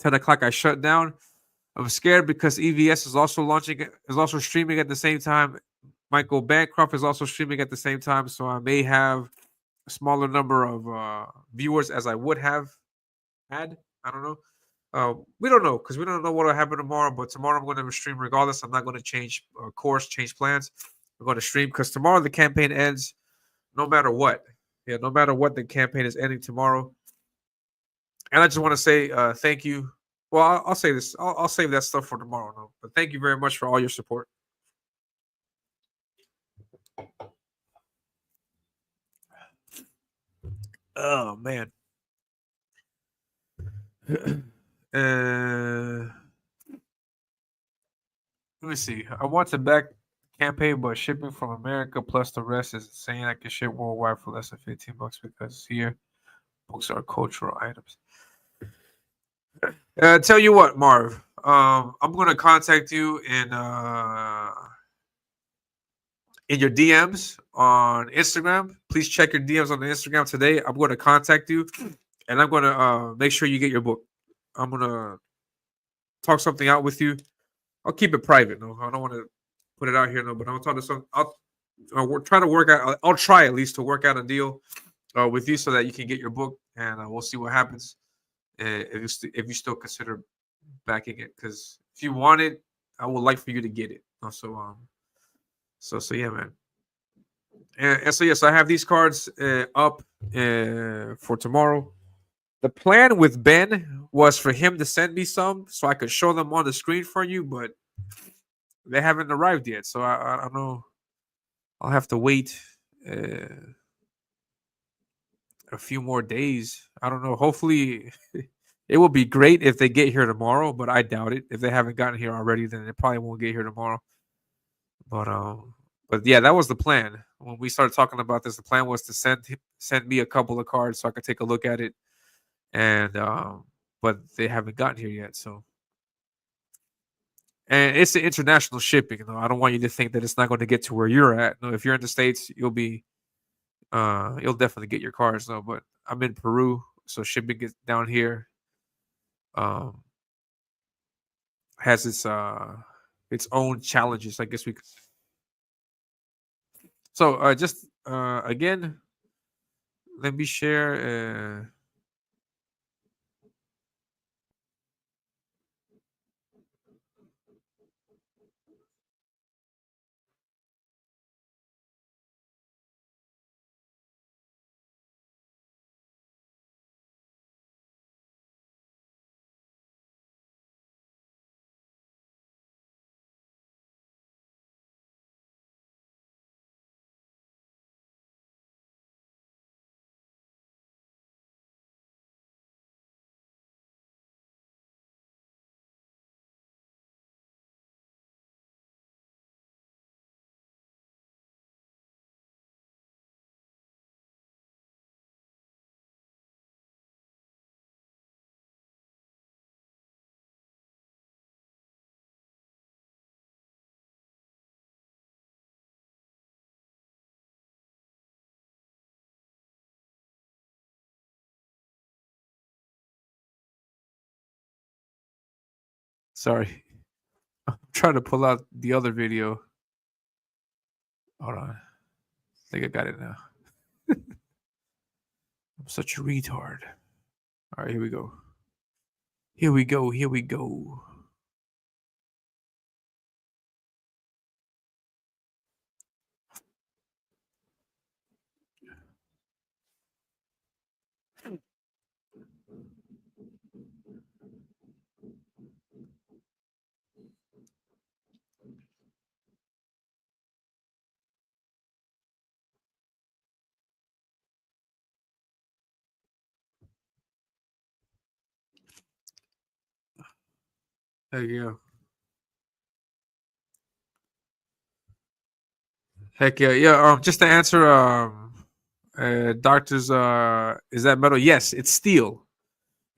10 o'clock I shut down. I'm scared because EVS is also streaming at the same time. Michael Bancroft is also streaming at the same time, so I may have a smaller number of viewers as I would have had. I don't know. We don't know because we don't know what will happen tomorrow. But tomorrow I'm going to stream regardless. I'm not going to change course, change plans. I'm going to stream because tomorrow the campaign ends no matter what. Yeah, no matter what, the campaign is ending tomorrow. And I just want to say thank you. Well, I'll say this. I'll save that stuff for tomorrow. No, but thank you very much for all your support. Oh man. Let me see. I want to back campaign, but shipping from America plus the rest is insane. I can ship worldwide for less than $15 because here books are cultural items. Tell you what, Marv. I'm gonna contact you in your DMs on Instagram. Please check your DMs on the Instagram today. I'm going to contact you, and I'm going to make sure you get your book. I'm going to talk something out with you. I'll keep it private. No, I don't want to put it out here. No, but I'll talk to some. I'll try to work out. I'll try at least to work out a deal with you so that you can get your book, and we'll see what happens. If you still consider backing it, because if you want it, I would like for you to get it. Also, so yeah, man. And so yes, I have these cards up for tomorrow. The plan with Ben was for him to send me some so I could show them on the screen for you, but they haven't arrived yet. So I don't know. I'll have to wait a few more days. I don't know. Hopefully, it will be great if they get here tomorrow, but I doubt it. If they haven't gotten here already, then they probably won't get here tomorrow. But yeah, that was the plan when we started talking about this. The plan was to send me a couple of cards so I could take a look at it, and but they haven't gotten here yet. So, and it's the international shipping. I don't want you to think that it's not going to get to where you're at. No, if you're in the States, you'll definitely get your cards. No, but I'm in Peru, so shipping is down here. Has its own challenges, I guess we could. So just again, let me share. Sorry, I'm trying to pull out the other video. Hold on, I think I got it now. I'm such a retard. All right, here we go. Here we go. Here we go. There you go. Heck yeah, yeah. Just to answer, doctors, is that metal? Yes, it's steel.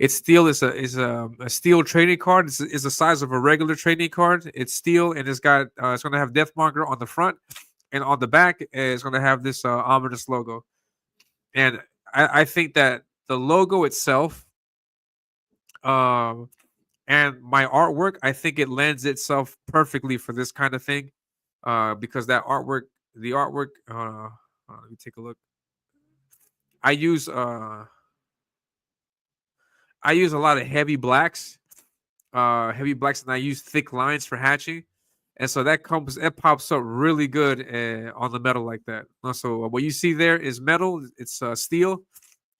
It's steel. Is a steel trading card. It's the size of a regular trading card. It's steel, and it's going to have death marker on the front, and on the back it's going to have this ominous logo. And I think that the logo itself, um, and my artwork, I think it lends itself perfectly for this kind of thing, because the artwork. Let me take a look. I use uh, I use a lot of heavy blacks, and I use thick lines for hatching, and so it pops up really good on the metal like that. So what you see there is metal. It's steel,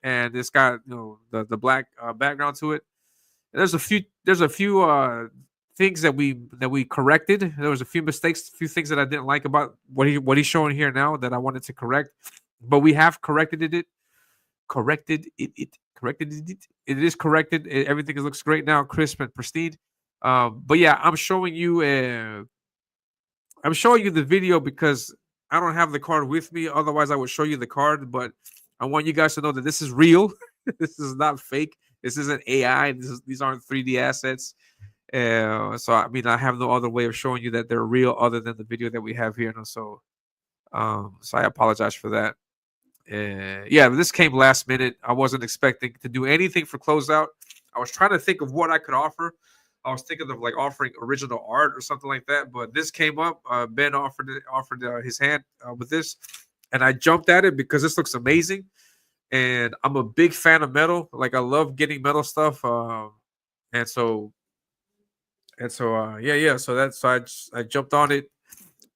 and it's got the black background to it. And there's a few things that we corrected. There was a few mistakes, a few things that I didn't like about what he's showing here now that I wanted to correct, but we have corrected it. It is corrected. Everything looks great now, crisp and pristine. But yeah, I'm showing you the video because I don't have the card with me. Otherwise, I would show you the card. But I want you guys to know that this is real. This is not fake. This isn't AI. These aren't 3D assets. So I mean, I have no other way of showing you that they're real other than the video that we have here. So I apologize for that. Yeah, this came last minute. I wasn't expecting to do anything for closeout. I was trying to think of what I could offer. I was thinking of like offering original art or something like that, but this came up. Ben offered his hand with this, and I jumped at it because this looks amazing. And I'm a big fan of metal. Like I love getting metal stuff. And so yeah. So I jumped on it.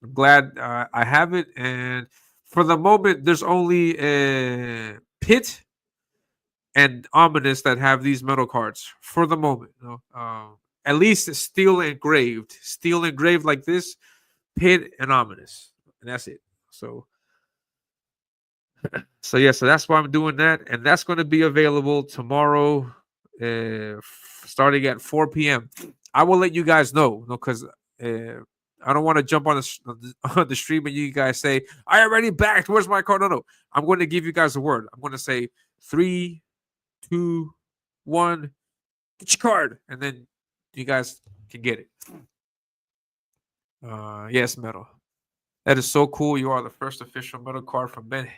I'm glad I have it. And for the moment, there's only Pit and Ominus that have these metal cards for the moment. At least steel engraved like this, Pit and Ominus, and that's it. So yeah, so that's why I'm doing that, and that's going to be available tomorrow, starting at 4 p.m. I will let you guys know, because I don't want to jump on the stream and you guys say, "I already backed. Where's my card?" No. I'm going to give you guys a word. I'm going to say 3, 2, 1, get your card, and then you guys can get it. Yes, metal. That is so cool. You are the first official metal card from Ben.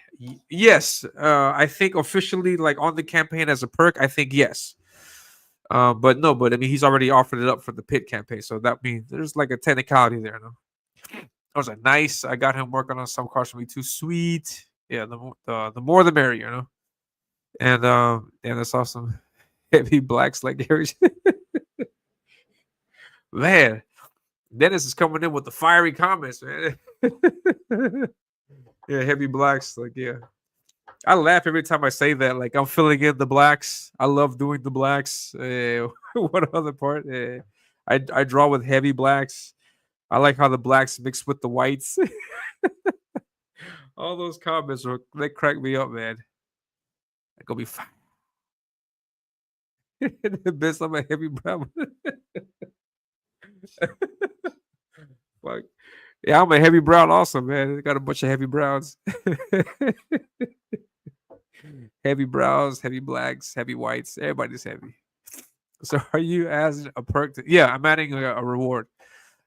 Yes, I think officially, like on the campaign as a perk, I think yes. But I mean, he's already offered it up for the Pit campaign, so that means there's like a technicality there. No, that was a nice. I got him working on some cards for me too. Sweet. Yeah, the more the merrier. And that's awesome. Heavy blacks like Harry. Man, Dennis is coming in with the fiery comments, man. Yeah, heavy blacks, like yeah. I laugh every time I say that. Like I'm filling in the blacks. I love doing the blacks. What other part? I draw with heavy blacks. I like how the blacks mix with the whites. All those comments they crack me up, man. I gonna be fine. The best I'm a heavy brown. Fuck. Yeah, I'm a heavy brown also, man. I got a bunch of heavy browns. Heavy browns, heavy blacks, heavy whites. Everybody's heavy. So are you as a perk? Yeah, I'm adding a reward.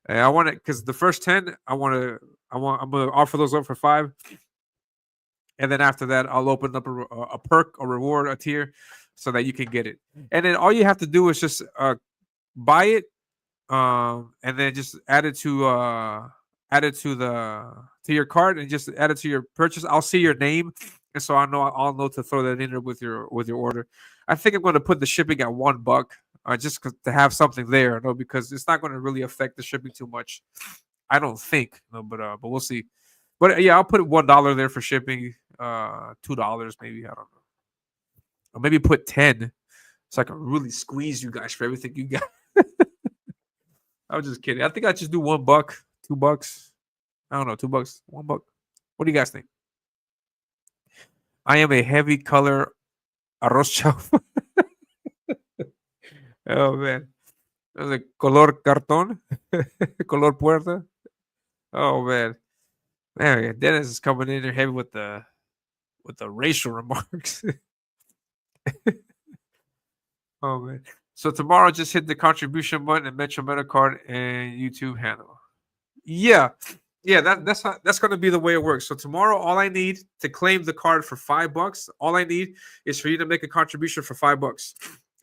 And I want it because the first 10, I'm gonna offer those up for 5. And then after that, I'll open up a perk, a reward, a tier, so that you can get it. And then all you have to do is just buy it, and then just add it to your cart and just add it to your purchase. I'll see your name, and so I'll know to throw that in there with your order. I think I'm going to put the shipping at $1, just to have something there, because it's not going to really affect the shipping too much. I don't think, but we'll see. But yeah, I'll put $1 there for shipping. $2 maybe, I don't know, or maybe put 10, so I can really squeeze you guys for everything you got. I was just kidding. I think I just do $1, $2. I don't know, $2, $1. What do you guys think? I am a heavy color arroz chaufa. Oh man, there's a color cartón, color puerta. Oh man, Dennis is coming in there heavy with the racial remarks. Oh man. So tomorrow, just hit the contribution button and mention MetaCard and YouTube handle. Yeah, that's going to be the way it works. So tomorrow, all I need to claim the card for $5, all I need is for you to make a contribution for $5.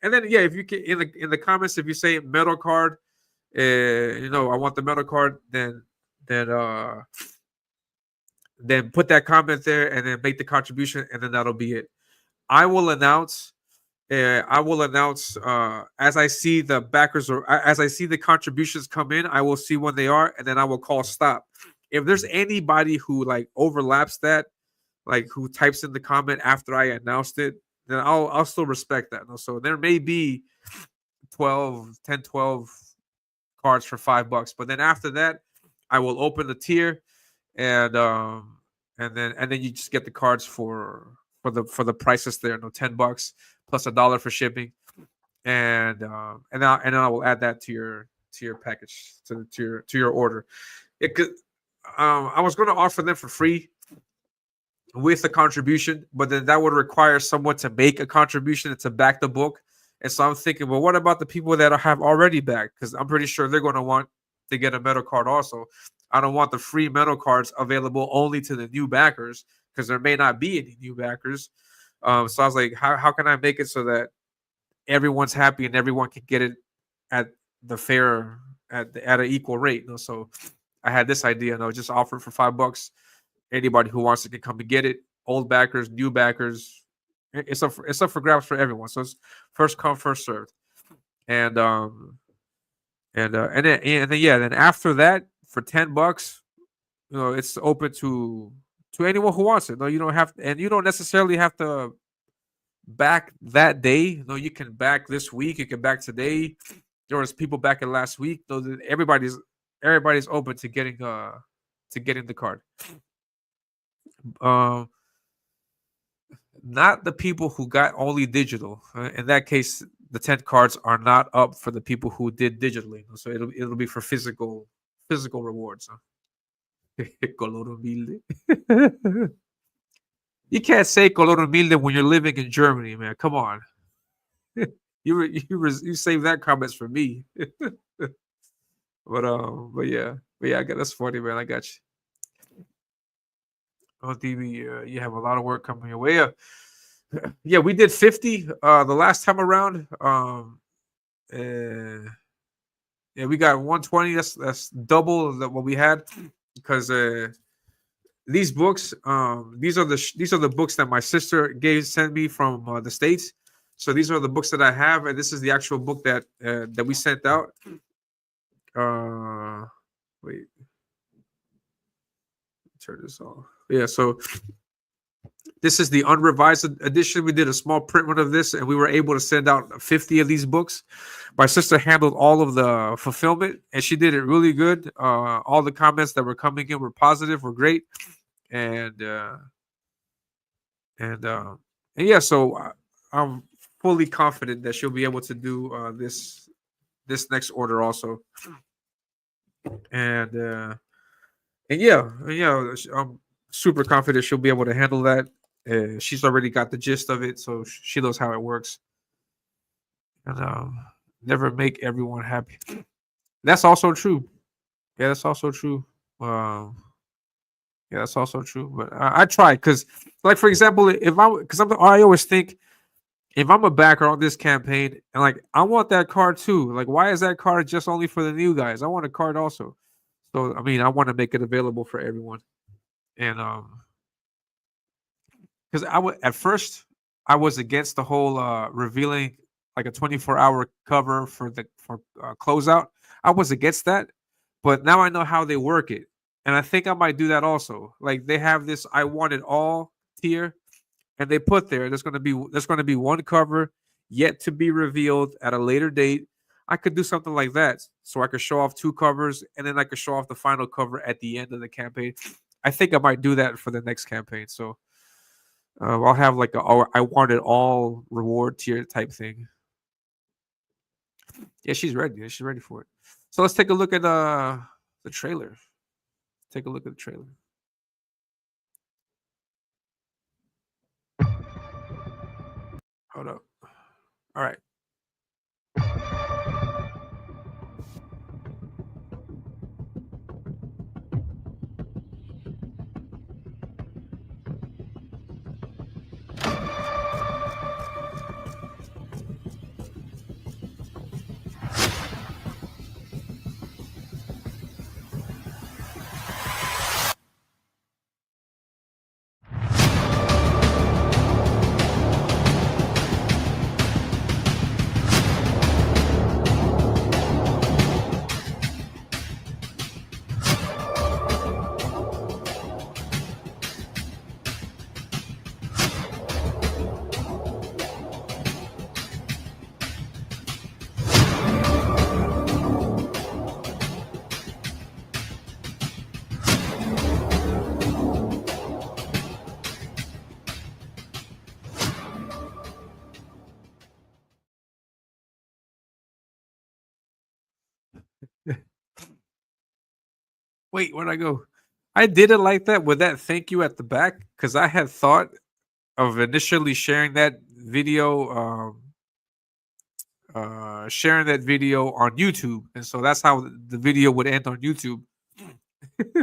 And then if you can in the comments, if you say metal card, I want the metal card, then put that comment there and then make the contribution, and then that'll be it. I will announce I will announce as I see the backers or as I see the contributions come in. I will see when they are, and then I will call stop. If there's anybody who like overlaps that, like who types in the comment after I announced it, then I'll still respect that. So there may be 12 cards for $5, but then after that, I will open the tier, and then you just get the cards for the prices there. No, $10 plus $1 for shipping, and I will add that to your package to your order. It could, I was going to offer them for free with a contribution, but then that would require someone to make a contribution and to back the book. And so I'm thinking, well, what about the people that have already backed? Because I'm pretty sure they're going to want to get a metal card also. I don't want the free metal cards available only to the new backers, because there may not be any new backers. So I was like, how can I make it so that everyone's happy and everyone can get it at the fair at an equal rate? So I had this idea, and I just offer it for $5. Anybody who wants it can come and get it. Old backers, new backers, it's up for grabs for everyone. So it's first come, first served. And then after that, for $10, it's open to anyone who wants it. No, you don't have, and you don't necessarily have to back that day. No, you can back this week. You can back today. There was people backing last week. No, everybody's open to getting the card. Not the people who got only digital. In that case, the 10 cards are not up for the people who did digitally. So it'll be for physical rewards. Color humilde. You can't say color humilde when you're living in Germany, man. Come on. You save that comments for me. but yeah, I got, that's funny, man. I got you. Oh, DB, you have a lot of work coming your way. Yeah, we did 50 the last time around. Yeah, we got 120. That's double what we had, because these books, these are the books that my sister sent me from the States. So these are the books that I have, and this is the actual book that we sent out. Wait, turn this off. Yeah, so this is the unrevised edition. We did a small print run of this, and we were able to send out 50 of these books. My sister handled all of the fulfillment, and she did it really good. All the comments that were coming in were positive, were great, and yeah. So I'm fully confident that she'll be able to do this next order also, and yeah, I'm super confident she'll be able to handle that. She's already got the gist of it, so she knows how it works. And never make everyone happy. That's also true. Yeah, that's also true. Yeah, that's also true. But I try, because, like, for example, I always think, if I'm a backer on this campaign, and like I want that card too. Like, why is that card just only for the new guys? I want a card also. So I mean, I want to make it available for everyone. And because at first I was against the whole revealing like a 24-hour cover for closeout. I was against that, but now I know how they work it, and I think I might do that also. Like, they have this "I want it all" tier, and they put there's going to be one cover yet to be revealed at a later date. I could do something like that, so I could show off 2 covers, and then I could show off the final cover at the end of the campaign. I think I might do that for the next campaign. So I'll have like I want it all reward tier type thing. Yeah, she's ready. She's ready for it. So let's take a look at the trailer. Take a look at the trailer. Hold up. All right. Wait, where'd I go? I did it like that with that thank you at the back because I had thought of initially sharing that video on YouTube, and so that's how the video would end on YouTube.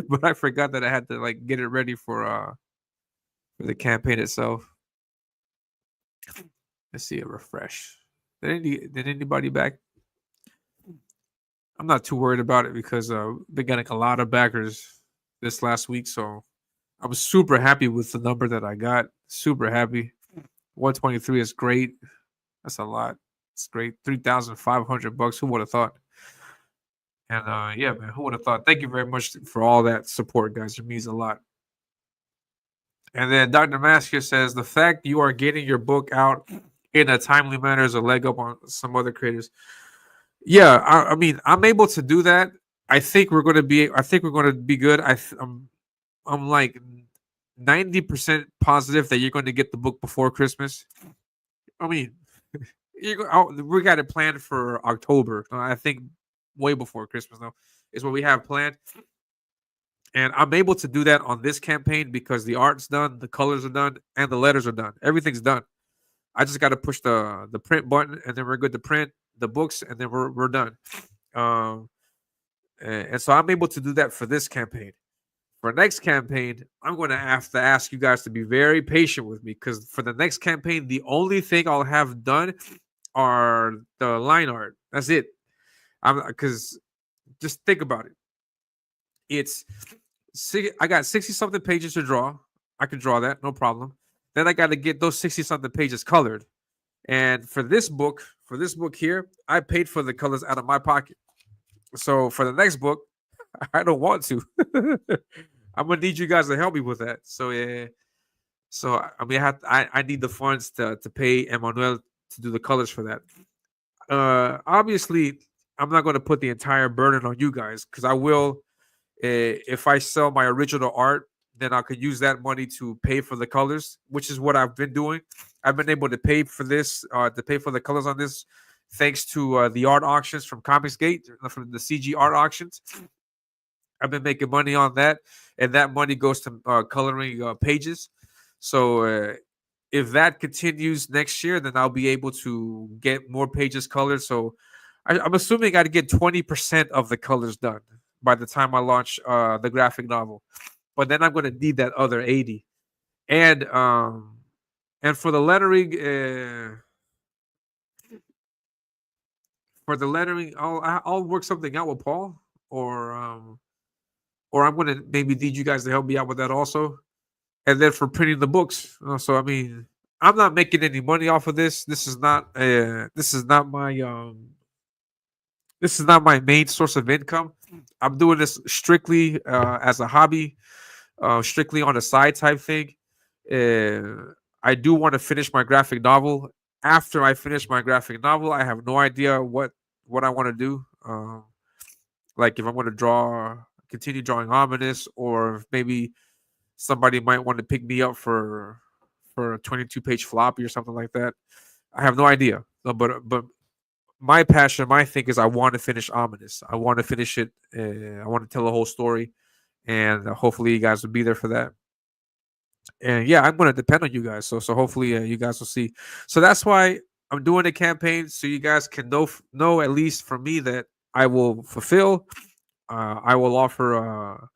But I forgot that I had to like get it ready for the campaign itself. Let's see a refresh. Did anybody back? I'm not too worried about it because been getting a lot of backers this last week, so I was super happy with the number that I got. Super happy. 123 is great. That's a lot. It's great. $3,500. Who would have thought? And yeah, man, who would have thought? Thank you very much for all that support, guys. It means a lot. And then Dr. Masker says the fact you are getting your book out in a timely manner is a leg up on some other creators. Yeah, I mean, I'm able to do that. I think we're going to be. I think we're going to be good. I'm like 90% positive that you're going to get the book before Christmas. I mean, we got it planned for October. I think way before Christmas though is what we have planned. And I'm able to do that on this campaign because the art's done, the colors are done, and the letters are done. Everything's done. I just got to push the print button, and then we're good to print the books, and then we're done. And so I'm able to do that for this campaign. For next campaign, I'm going to have to ask you guys to be very patient with me because for the next campaign, the only thing I'll have done are the line art. That's it. Because just think about it. I got 60 something pages to draw. I can draw that, no problem. Then I got to get those 60 something pages colored. And for this book here, I paid for the colors out of my pocket. So for the next book, I don't want to. I'm gonna need you guys to help me with that. So yeah. So I mean, I need the funds to pay Emmanuel to do the colors for that. Obviously, I'm not going to put the entire burden on you guys because I will. If I sell my original art, then I could use that money to pay for the colors, which is what I've been doing. I've been able to pay for this, to pay for the colors on this, thanks to the art auctions from Comicsgate, from the CG art auctions. I've been making money on that, and that money goes to coloring pages. So if that continues next year, then I'll be able to get more pages colored. So I'm assuming I got to get 20% of the colors done by the time I launch the graphic novel. But then I'm going to need that other 80. And for the lettering, I'll work something out with Paul, or I'm going to maybe need you guys to help me out with that also. And then for printing the books. So I mean, I'm not making any money off of this. This is not my main source of income. I'm doing this strictly as a hobby, strictly on a side type thing. I do want to finish my graphic novel. After I finish my graphic novel, I have no idea what I want to do. Like if I'm going to continue drawing Ominus, or maybe somebody might want to pick me up for a 22-page floppy or something like that. I have no idea. But my passion, my thing is I want to finish Ominus. I want to finish it. I want to tell a whole story, and hopefully you guys will be there for that. And yeah, I'm going to depend on you guys. So hopefully you guys will see. So that's why I'm doing a campaign, so you guys can know at least from me that I will fulfill. I will offer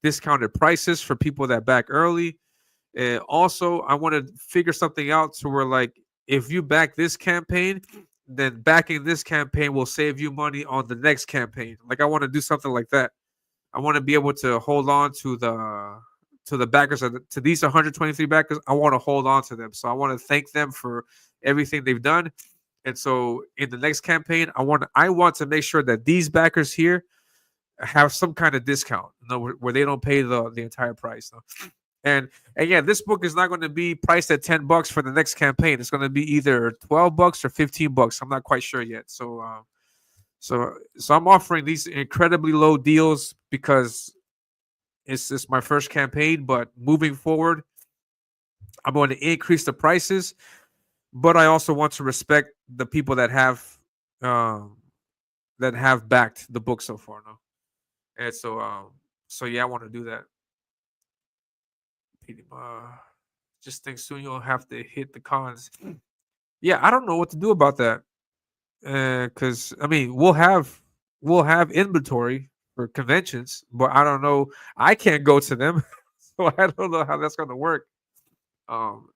discounted prices for people that back early. And also, I want to figure something out to where, like, if you back this campaign, then backing this campaign will save you money on the next campaign. Like, I want to do something like that. I want to be able to hold on to the backers, to these 123 backers. I want to hold on to them. So I want to thank them for everything they've done. And so in the next campaign, I want to make sure that these backers here have some kind of discount, where they don't pay the entire price. And yeah, this book is not going to be priced at $10 for the next campaign. It's going to be either $12 or $15. I'm not quite sure yet. So I'm offering these incredibly low deals because it's my first campaign. But moving forward, I'm going to increase the prices. But I also want to respect the people that have backed the book so far. No? And so So yeah, I want to do that. Just think soon you'll have to hit the cons. Yeah, I don't know what to do about that. Because I mean, we'll have inventory for conventions, but I don't know. I can't go to them, so I don't know how that's gonna work. Um,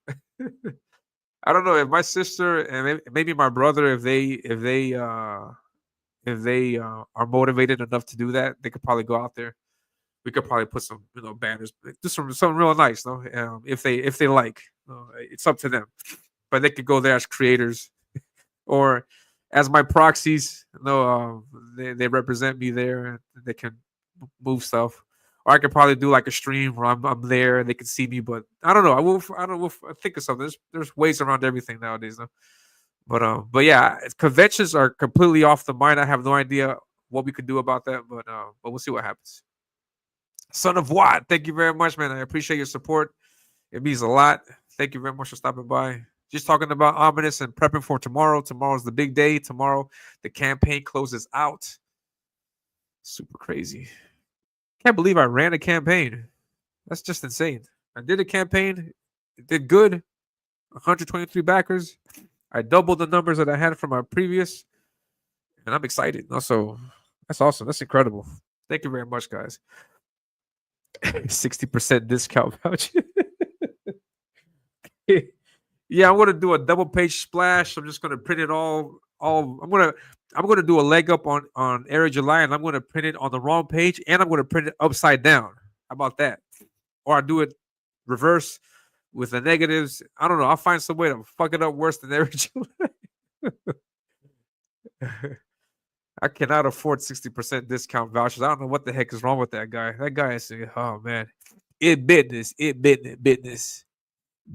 I don't know if my sister and maybe my brother, if they are motivated enough to do that, they could probably go out there. We could probably put some banners, do something real nice, no? If they like, it's up to them. But they could go there as creators or as my proxies. No, they represent me there and they can move stuff. Or I could probably do like a stream where I'm there and they can see me. But I don't know. I don't know. I think of something. There's ways around everything nowadays, though. But yeah, conventions are completely off the mind. I have no idea what we could do about that. But we'll see what happens. Son of Watt, thank you very much, man. I appreciate your support. It means a lot. Thank you very much for stopping by. Just talking about Ominus and prepping for tomorrow. Tomorrow's the big day. Tomorrow, the campaign closes out. Super crazy. Can't believe I ran a campaign. That's just insane. I did a campaign. It did good. 123 backers. I doubled the numbers that I had from my previous. And I'm excited. Also, that's awesome. That's incredible. Thank you very much, guys. 60% discount voucher. Yeah, I'm gonna do a double page splash. I'm just gonna print it all. I'm gonna do a leg up on Area July, and I'm gonna print it on the wrong page, and I'm gonna print it upside down. How about that? Or I do it reverse with the negatives. I don't know. I'll find some way to fuck it up worse than Area July. I cannot afford 60% discount vouchers. I don't know what the heck is wrong with that guy. That guy is, oh man, business,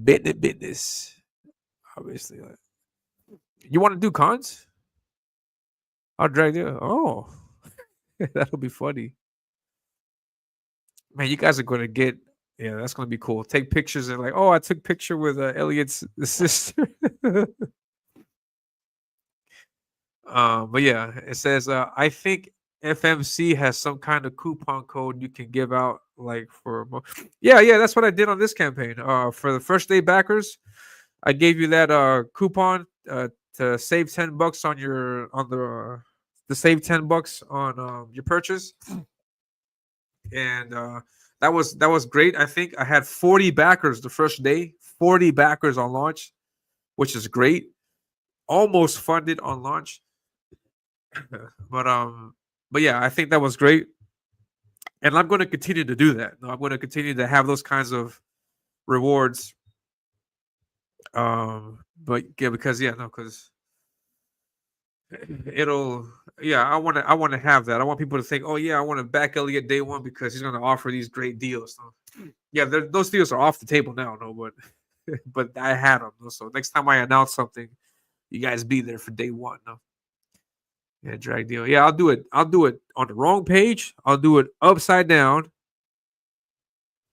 business. Obviously, you want to do cons? I'll drag you. Oh, that'll be funny, man. You guys are gonna get. Yeah, that's gonna be cool. Take pictures and like, oh, I took picture with Elliot's sister. But yeah, it says I think FMC has some kind of coupon code you can give out like for yeah, that's what I did on this campaign. For the first day backers, I gave you that coupon to save $10 on your on the to save $10 on your purchase. And that was great. I think I had 40 backers the first day, 40 backers on launch, which is great. Almost funded on launch. but yeah, I think that was great, and I'm going to continue to do that. I'm going to continue to have those kinds of rewards. But yeah, because it'll I want to have that. I want people to think, oh yeah, I want to back Elliot day one because he's going to offer these great deals. So, yeah, those deals are off the table now, no, but but I had them. So next time I announce something, you guys be there for day one. No. Yeah, drag deal. Yeah, I'll do it. I'll do it on the wrong page. I'll do it upside down,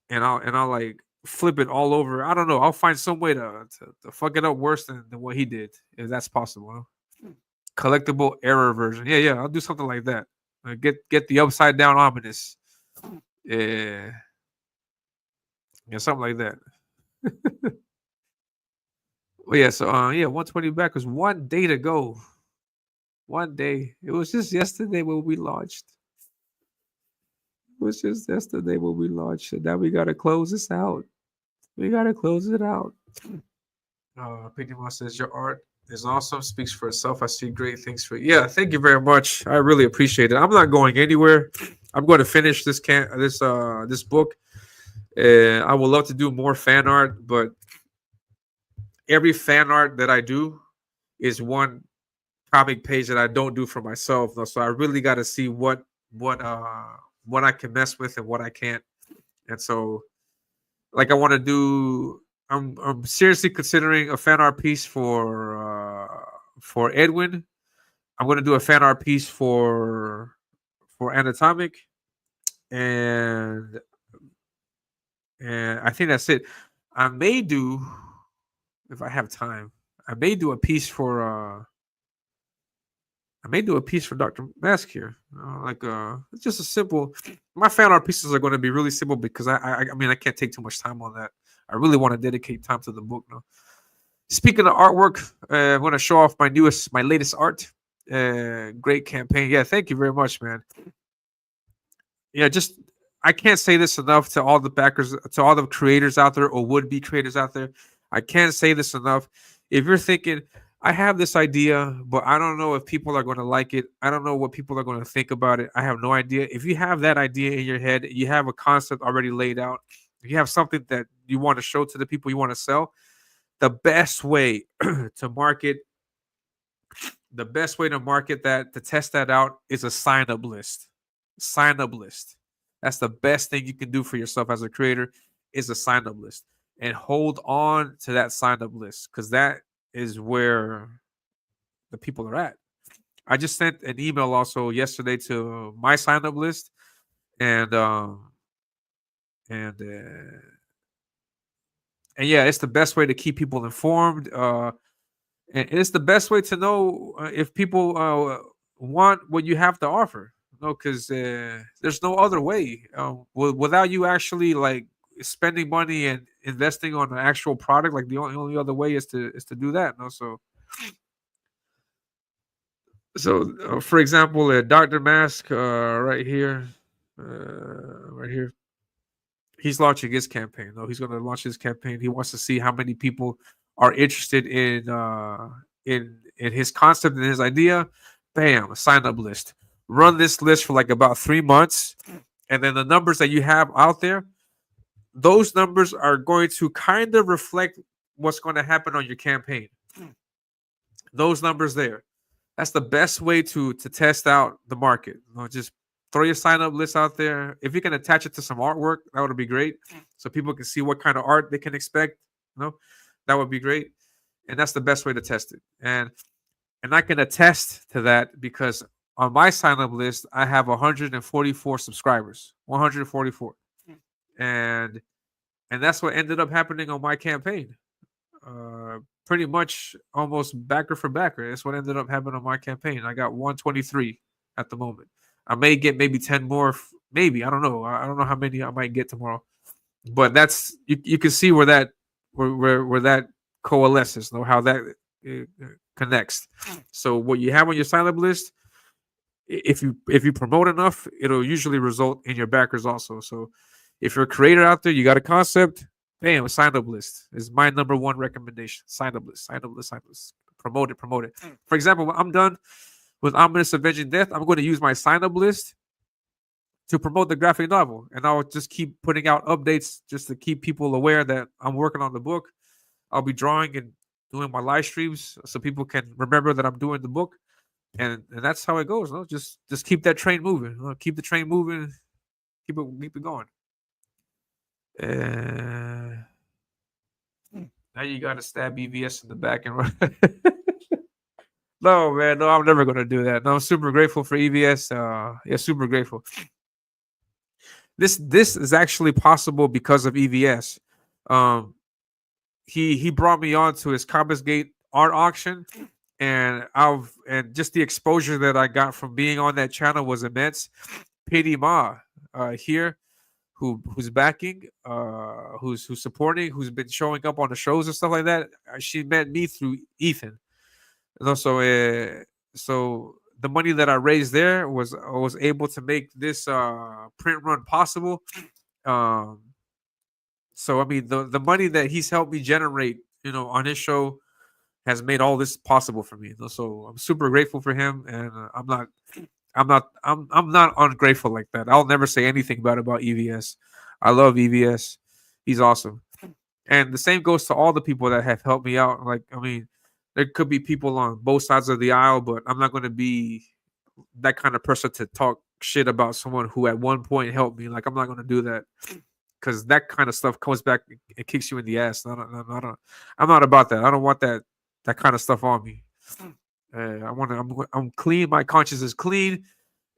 and I'll like flip it all over. I don't know. I'll find some way to fuck it up worse than what he did, if that's possible. Huh? Collectible error version. Yeah. I'll do something like that. Get the upside down ominous. Yeah, something like that. Well, yeah. So 120 back was 1 day to go. 1 day. It was just yesterday when we launched. It was just yesterday when we launched. And now we gotta close this out. We gotta close it out. Piggy says your art is awesome. Speaks for itself. I see great things for you. Yeah, thank you very much. I really appreciate it. I'm not going anywhere. I'm going to finish this this book. I would love to do more fan art, but every fan art that I do is one comic page that I don't do for myself. So I really got to see what I can mess with and what I can't. And so, like, I want to do. I'm seriously considering a fan art piece for Edwin. I'm going to do a fan art piece for Anatomic, and I think that's it. I may do, if I have time, I may do a piece for I may do a piece for Dr. Mask here. It's just a simple. My fan art pieces are going to be really simple because I mean I can't take too much time on that. I really want to dedicate time to the book now. Speaking of artwork, I'm going to show off my latest art. Great campaign. Yeah, thank you very much, man. Yeah, just I can't say this enough to all the backers, to all the creators out there or would be creators out there. I can't say this enough. If you're thinking, I have this idea, but I don't know if people are going to like it. I don't know what people are going to think about it. I have no idea. If you have that idea in your head, you have a concept already laid out, you have something that you want to show to the people you want to sell, the best way to market that, to test that out, is a sign up list. Sign up list. That's the best thing you can do for yourself as a creator, is a sign up list. And hold on to that sign up list, because that is where the people are at. I just sent an email also yesterday to my sign up list, and and uh, and yeah, it's the best way to keep people informed. And it's the best way to know if people want what you have to offer. No, because there's no other way. Without you actually like spending money and investing on an actual product, like the only other way is to do that. No, so for example, Dr. Mask, right here, he's launching his campaign. No, he's going to launch his campaign. He wants to see how many people are interested in his concept and his idea. Bam, sign up list. Run this list for like about 3 months, and then the numbers that you have out there, those numbers are going to kind of reflect what's going to happen on your campaign. Those numbers there. That's the best way to test out the market. Just throw your sign up list out there. If you can attach it to some artwork, that would be great, so people can see what kind of art they can expect. That would be great, and that's the best way to test it. And I can attest to that because on my sign up list I have 144 subscribers. 144, and that's what ended up happening on my campaign. Pretty much almost backer for backer. That's what ended up happening on my campaign. I got 123 at the moment. I may get maybe 10 more, maybe. I don't know. I don't know how many I might get tomorrow. But that's you can see where that coalesces, how that connects. So what you have on your sign up list, if you promote enough, it'll usually result in your backers also. So if you're a creator out there, you got a concept, bam, sign up list is my number one recommendation. Sign up list. Promote it. For example, when I'm done with Ominus Avenging Death, I'm going to use my sign up list to promote the graphic novel, and I'll just keep putting out updates just to keep people aware that I'm working on the book. I'll be drawing and doing my live streams so people can remember that I'm doing the book, and that's how it goes. Just keep that train moving. Keep the train moving. Keep it going. Now you got to stab EVS in the back and run. No, man, no, I'm never gonna do that. No, I'm super grateful for EVS. Yeah, super grateful. This is actually possible because of EVS. He brought me on to his Comicsgate art auction, and just the exposure that I got from being on that channel was immense. Pity Ma here, who's backing, who's supporting, who's been showing up on the shows and stuff like that. She met me through Ethan. And also, so the money that I raised there I was able to make this print run possible. So I mean, the money that he's helped me generate, on his show, has made all this possible for me. So I'm super grateful for him, and I'm not ungrateful like that. I'll never say anything bad about EVS. I love EVS. He's awesome. And the same goes to all the people that have helped me out. Like, I mean, there could be people on both sides of the aisle, but I'm not going to be that kind of person to talk shit about someone who at one point helped me. Like, I'm not going to do that, because that kind of stuff comes back and kicks you in the ass. I'm not about that. I don't want that kind of stuff on me. I'm clean. My conscience is clean.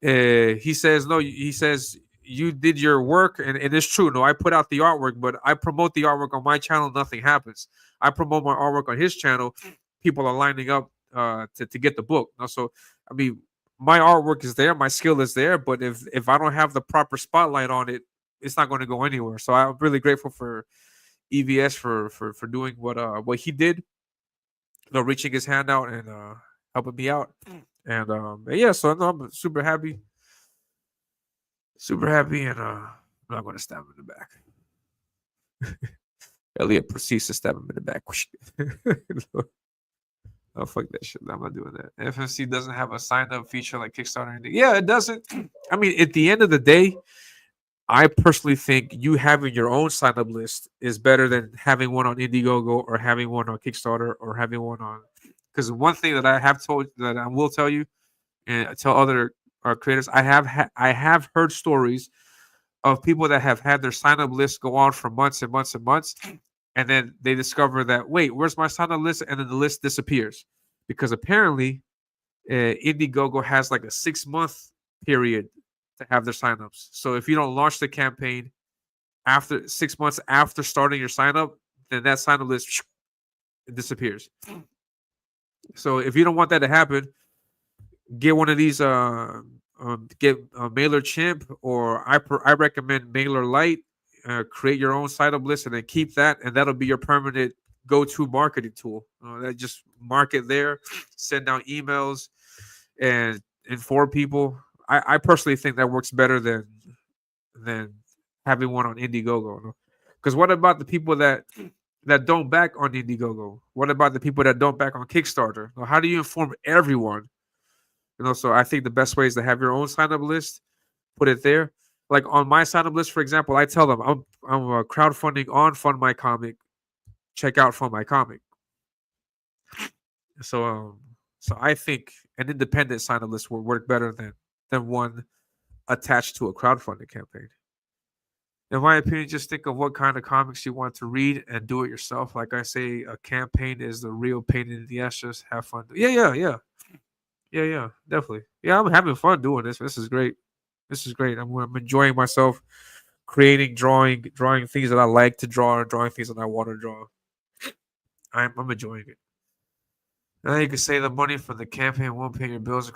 He says no. He says you did your work, and it's true. No, I put out the artwork, but I promote the artwork on my channel. Nothing happens. I promote my artwork on his channel. People are lining up to get the book. So I mean, my artwork is there, my skill is there, but if I don't have the proper spotlight on it, it's not going to go anywhere. So I'm really grateful for EVS for doing what he did, reaching his hand out and helping me out. And yeah, so I'm super happy, and I'm not going to stab him in the back. Elliot proceeds to stab him in the back. Oh, fuck that shit. I'm not doing that. FFC doesn't have a sign up feature like Kickstarter or anything. Yeah, it doesn't. I mean, at the end of the day, I personally think you having your own sign up list is better than having one on Indiegogo or having one on Kickstarter or having one on. Because one thing that I have told that I will tell you and tell other creators, I have heard stories of people that have had their sign up list go on for months and months and months, and then they discover that, wait, where's my sign up list? And then the list disappears because apparently Indiegogo has like a 6-month period to have their signups. So if you don't launch the campaign after 6 months after starting your sign up, then that sign up list it disappears. So if you don't want that to happen, get one of these get MailerChimp, or I recommend MailerLite. Create your own sign up list and then keep that, and that'll be your permanent go-to marketing tool. That just market there, send out emails, and inform people. I personally think that works better than having one on Indiegogo. Because what about the people that don't back on Indiegogo? What about the people that don't back on Kickstarter? How do you inform everyone? So I think the best way is to have your own sign up list, put it there. Like on my sign up list, for example, I tell them I'm crowdfunding on FundMyComic. Check out FundMyComic. So I think an independent sign up list will work better than one attached to a crowdfunding campaign. In my opinion, just think of what kind of comics you want to read and do it yourself. Like I say, a campaign is the real pain in the ass. Just have fun. Yeah, definitely. Yeah, I'm having fun doing this. This is great. I'm enjoying myself, creating, drawing things that I like to draw, drawing things that I want to draw. I'm enjoying it. Now you can say the money for the campaign won't pay your bills.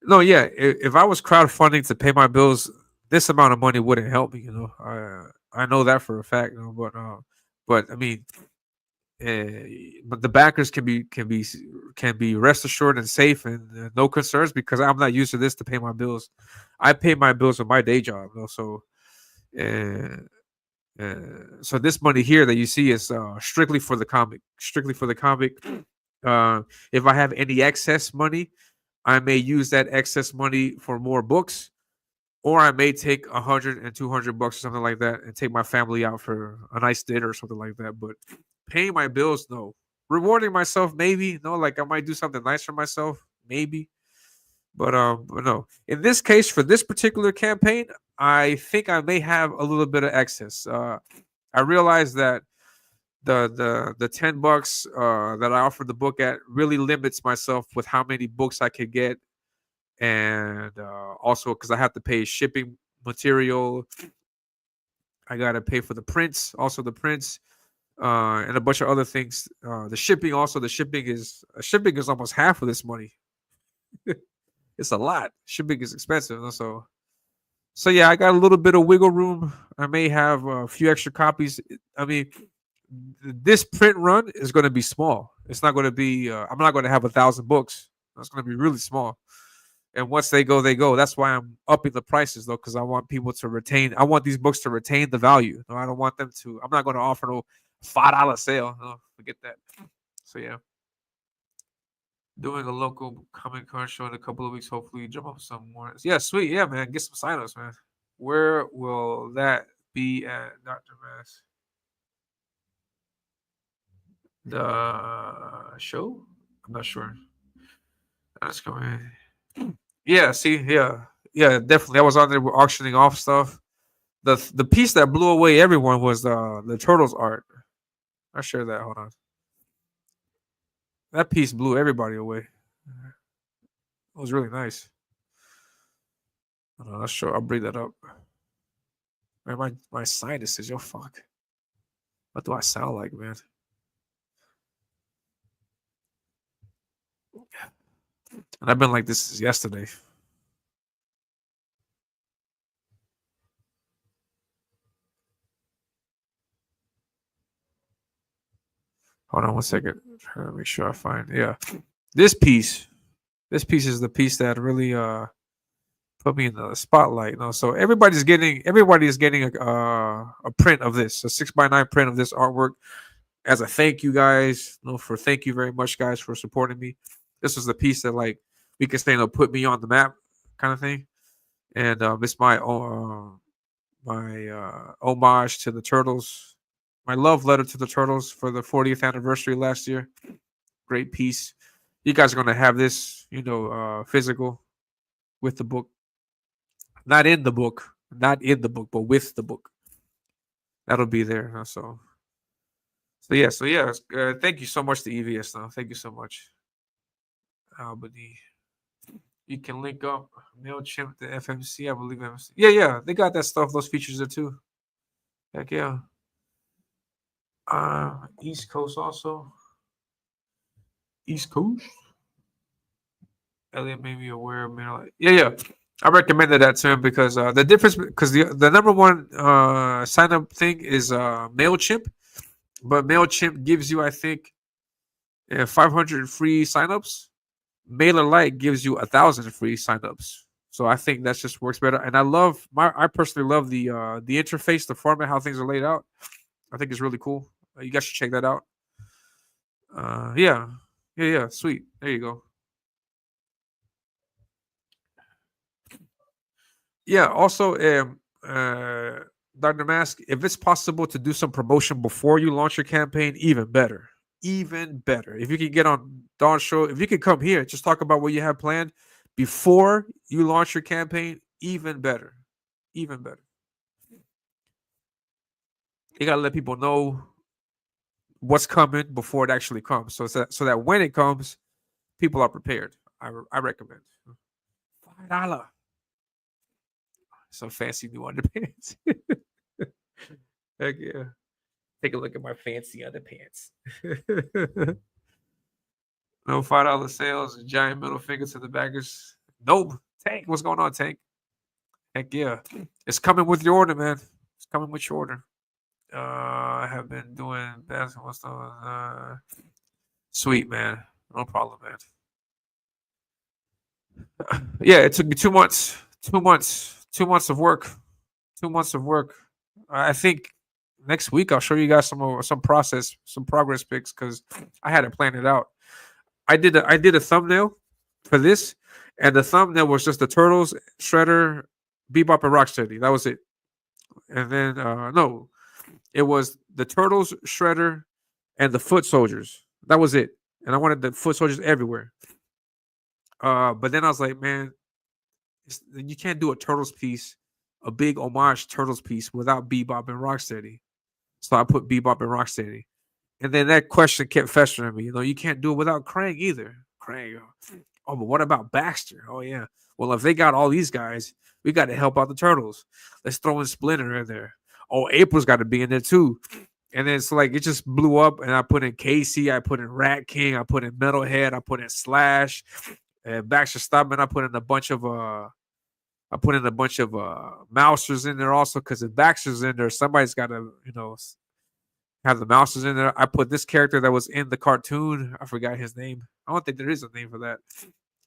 No, yeah. If I was crowdfunding to pay my bills, this amount of money wouldn't help me. I know that for a fact. But I mean, but the backers can be rest assured and safe and no concerns, because I'm not used to this to pay my bills. I pay my bills with my day job, so so this money here that you see is strictly for the comic. If I have any excess money, I may use that excess money for more books, or I may take 100 and 200 bucks or something like that and take my family out for a nice dinner or something like that. But paying my bills, no. Rewarding myself, maybe. No, like I might do something nice for myself, maybe. But no. In this case, for this particular campaign, I think I may have a little bit of excess. I realized that the $10 that I offered the book at really limits myself with how many books I could get, and also because I have to pay shipping material. I gotta pay for the prints, and a bunch of other things. The shipping is almost half of this money. It's a lot. Shipping is expensive, so yeah, I got a little bit of wiggle room. I may have a few extra copies. I mean, this print run is going to be small. It's not going to be. I'm not going to have 1,000 books. It's going to be really small. And once they go, they go. That's why I'm upping the prices, though, because I want people to retain. I want these books to retain the value. I don't want them to. I'm not going to offer no $5 sale. No, forget that. So yeah, doing a local comic con show in a couple of weeks. Hopefully, jump up some more. Yeah, sweet. Yeah, man, get some signups, man. Where will that be at, Dr. Mass? The show? I'm not sure. That's coming. Yeah, see, yeah, definitely. I was on there auctioning off stuff. The piece that blew away everyone was the turtles art. I share that. Hold on. That piece blew everybody away. It was really nice. Hold on, I'll bring that up. Man, my sinuses, yo, fuck. What do I sound like, man? And I've been like this since yesterday. Hold on one second. Trying to make sure I find. Yeah, this piece. This piece is the piece that really put me in the spotlight. So everybody is getting a print of this, a 6x9 print of this artwork as a thank you guys. For thank you very much guys for supporting me. This was the piece that like we could say put me on the map kind of thing, and it's my homage to the Turtles, my love letter to the Turtles for the 40th anniversary last year. Great piece. You guys are gonna have this, physical with the book. Not in the book, but with the book. That'll be there. So yeah. Thank you so much to EVS. Now, thank you so much, Albany. You can link up Mailchimp to FMC. I believe FMC. Yeah. They got that stuff. Those features there too. Heck yeah. East Coast also. East Coast. Elliot made me aware of mail. Yeah. I recommended that to him because the difference, because the number one sign up thing is Mailchimp, but Mailchimp gives you, I think, 500 free signups. MailerLite gives you 1,000 free signups. So I think that just works better. And I personally love the interface, the format, how things are laid out. I think it's really cool. You guys should check that out. Yeah, sweet. There you go. Yeah. Also, Dr. Mask, if it's possible to do some promotion before you launch your campaign, even better. Even better. If you can get on Dawn's show, if you can come here, just talk about what you have planned before you launch your campaign, even better. Even better. You gotta let people know what's coming before it actually comes, so that when it comes, people are prepared. I recommend. $5. Some fancy new underpants. Heck yeah. Take a look at my fancy underpants. No $5 sales, a giant middle finger to the backers. Nope. Tank, what's going on, Tank? Heck yeah. It's coming with your order, man. It's coming with your order. I have been doing basketball stuff. Sweet, man. No problem, man. Yeah, it took me 2 months. 2 months. 2 months of work. 2 months of work. I think next week I'll show you guys some progress pics because I had to plan it out. I did a thumbnail for this, and the thumbnail was just the Turtles, Shredder, Bebop, and Rocksteady. That was it. And then no, it was the Turtles, Shredder, and the Foot Soldiers. That was it. And I wanted the Foot Soldiers everywhere. But then I was like, man, you can't do a Turtles piece, a big homage Turtles piece without Bebop and Rocksteady. So I put Bebop and Rocksteady. And then that question kept festering me. You can't do it without Krang either. Krang. Oh, but what about Baxter? Oh, yeah. Well, if they got all these guys, we got to help out the Turtles. Let's throw in Splinter in there. Oh, April's got to be in there too. And then it's like it just blew up. And I put in Casey. I put in Rat King. I put in Metalhead. I put in Slash. And Baxter Stockman. I put in a bunch of Mousers in there also, because if Baxter's in there, somebody's got to, have the Mousers in there. I put this character that was in the cartoon. I forgot his name. I don't think there is a name for that.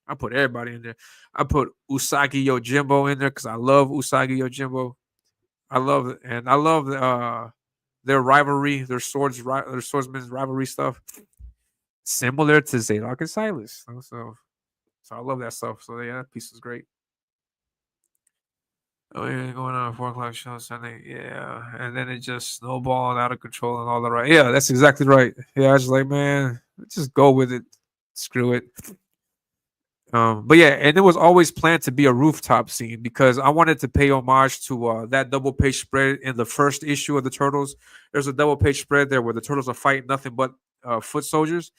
I put everybody in there. I put Usagi Yojimbo in there because I love Usagi Yojimbo. I love it, and I love their rivalry, their swordsman's rivalry stuff, similar to Zadok and Silas. So I love that stuff. So yeah, that piece was great. Oh yeah, going on a 4 o'clock show Sunday. Yeah. And then it just snowballed out of control and all that, right? Yeah, that's exactly right. Yeah, I was like, man, just go with it. Screw it. But yeah, and it was always planned to be a rooftop scene because I wanted to pay homage to that double page spread in the first issue of the Turtles. There's a double page spread there where the Turtles are fighting nothing but foot soldiers.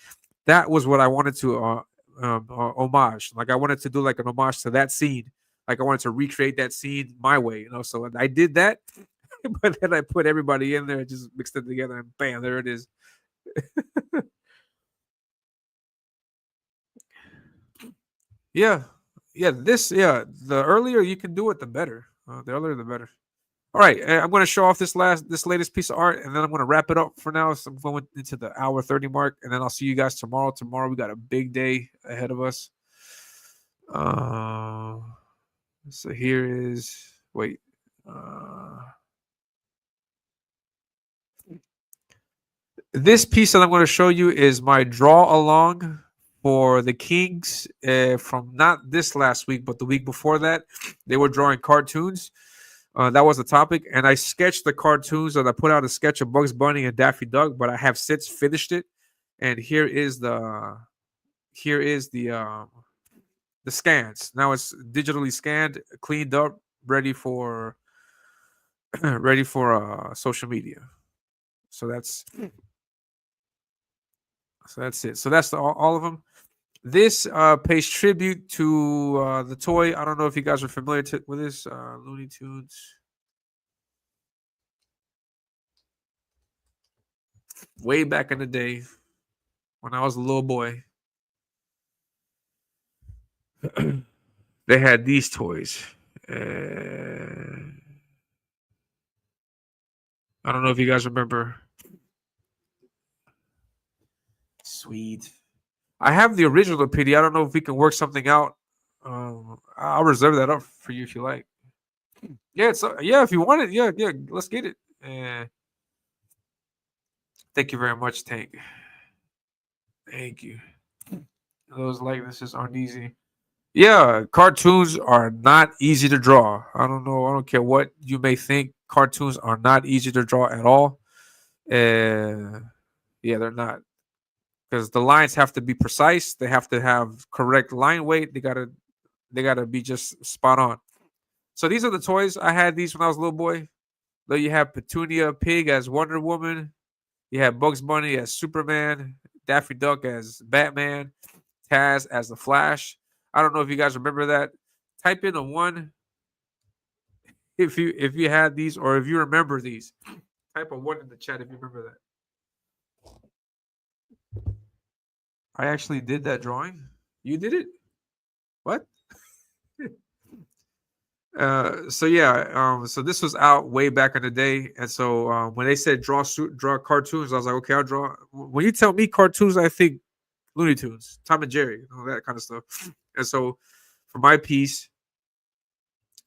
That was what I wanted to homage. Like I wanted to do like an homage to that scene. Like I wanted to recreate that scene my way, So I did that, but then I put everybody in there, just mixed it together, and bam, there it is. Yeah, yeah. The earlier you can do it, the better. The earlier, the better. All right, I'm going to show off this latest piece of art, and then I'm going to wrap it up for now. So I'm going into the hour 30 mark, and then I'll see you guys tomorrow. Tomorrow we got a big day ahead of us. Uh, so here is wait. Uh, this piece that I'm going to show you is my draw along for the Kings from not this last week, but the week before that. They were drawing cartoons. That was the topic, and I sketched the cartoons, and I put out a sketch of Bugs Bunny and Daffy Duck, but I have since finished it, and here is the scans. Now it's digitally scanned, cleaned up, ready for ready for social media. So that's it. So that's all of them. This pays tribute to the toy. I don't know if you guys are familiar with this Looney Tunes. Way back in the day, when I was a little boy, they had these toys. I don't know if you guys remember. Sweet. I have the original PD. I don't know if we can work something out. I'll reserve that up for you if you like. Yeah, it's yeah. If you want it, yeah. Let's get it. Thank you very much, Tank. Thank you. Those likenesses aren't easy. Yeah, cartoons are not easy to draw. I don't know. I don't care what you may think. Cartoons are not easy to draw at all. Yeah, they're not, because the lines have to be precise. They have to have correct line weight. They gotta be just spot on. So these are the toys. I had these when I was a little boy. Though you have Petunia Pig as Wonder Woman. You have Bugs Bunny as Superman. Daffy Duck as Batman. Taz as the Flash. I don't know if you guys remember that. Type in a one if you had these, or if you remember these. Type a one in the chat if you remember that. I actually did that drawing. You did it? What? So yeah, so this was out way back in the day, and so when they said draw cartoons, I was like, okay, I'll draw. When you tell me cartoons, I think Looney Tunes, Tom and Jerry, all that kind of stuff. And so for my piece,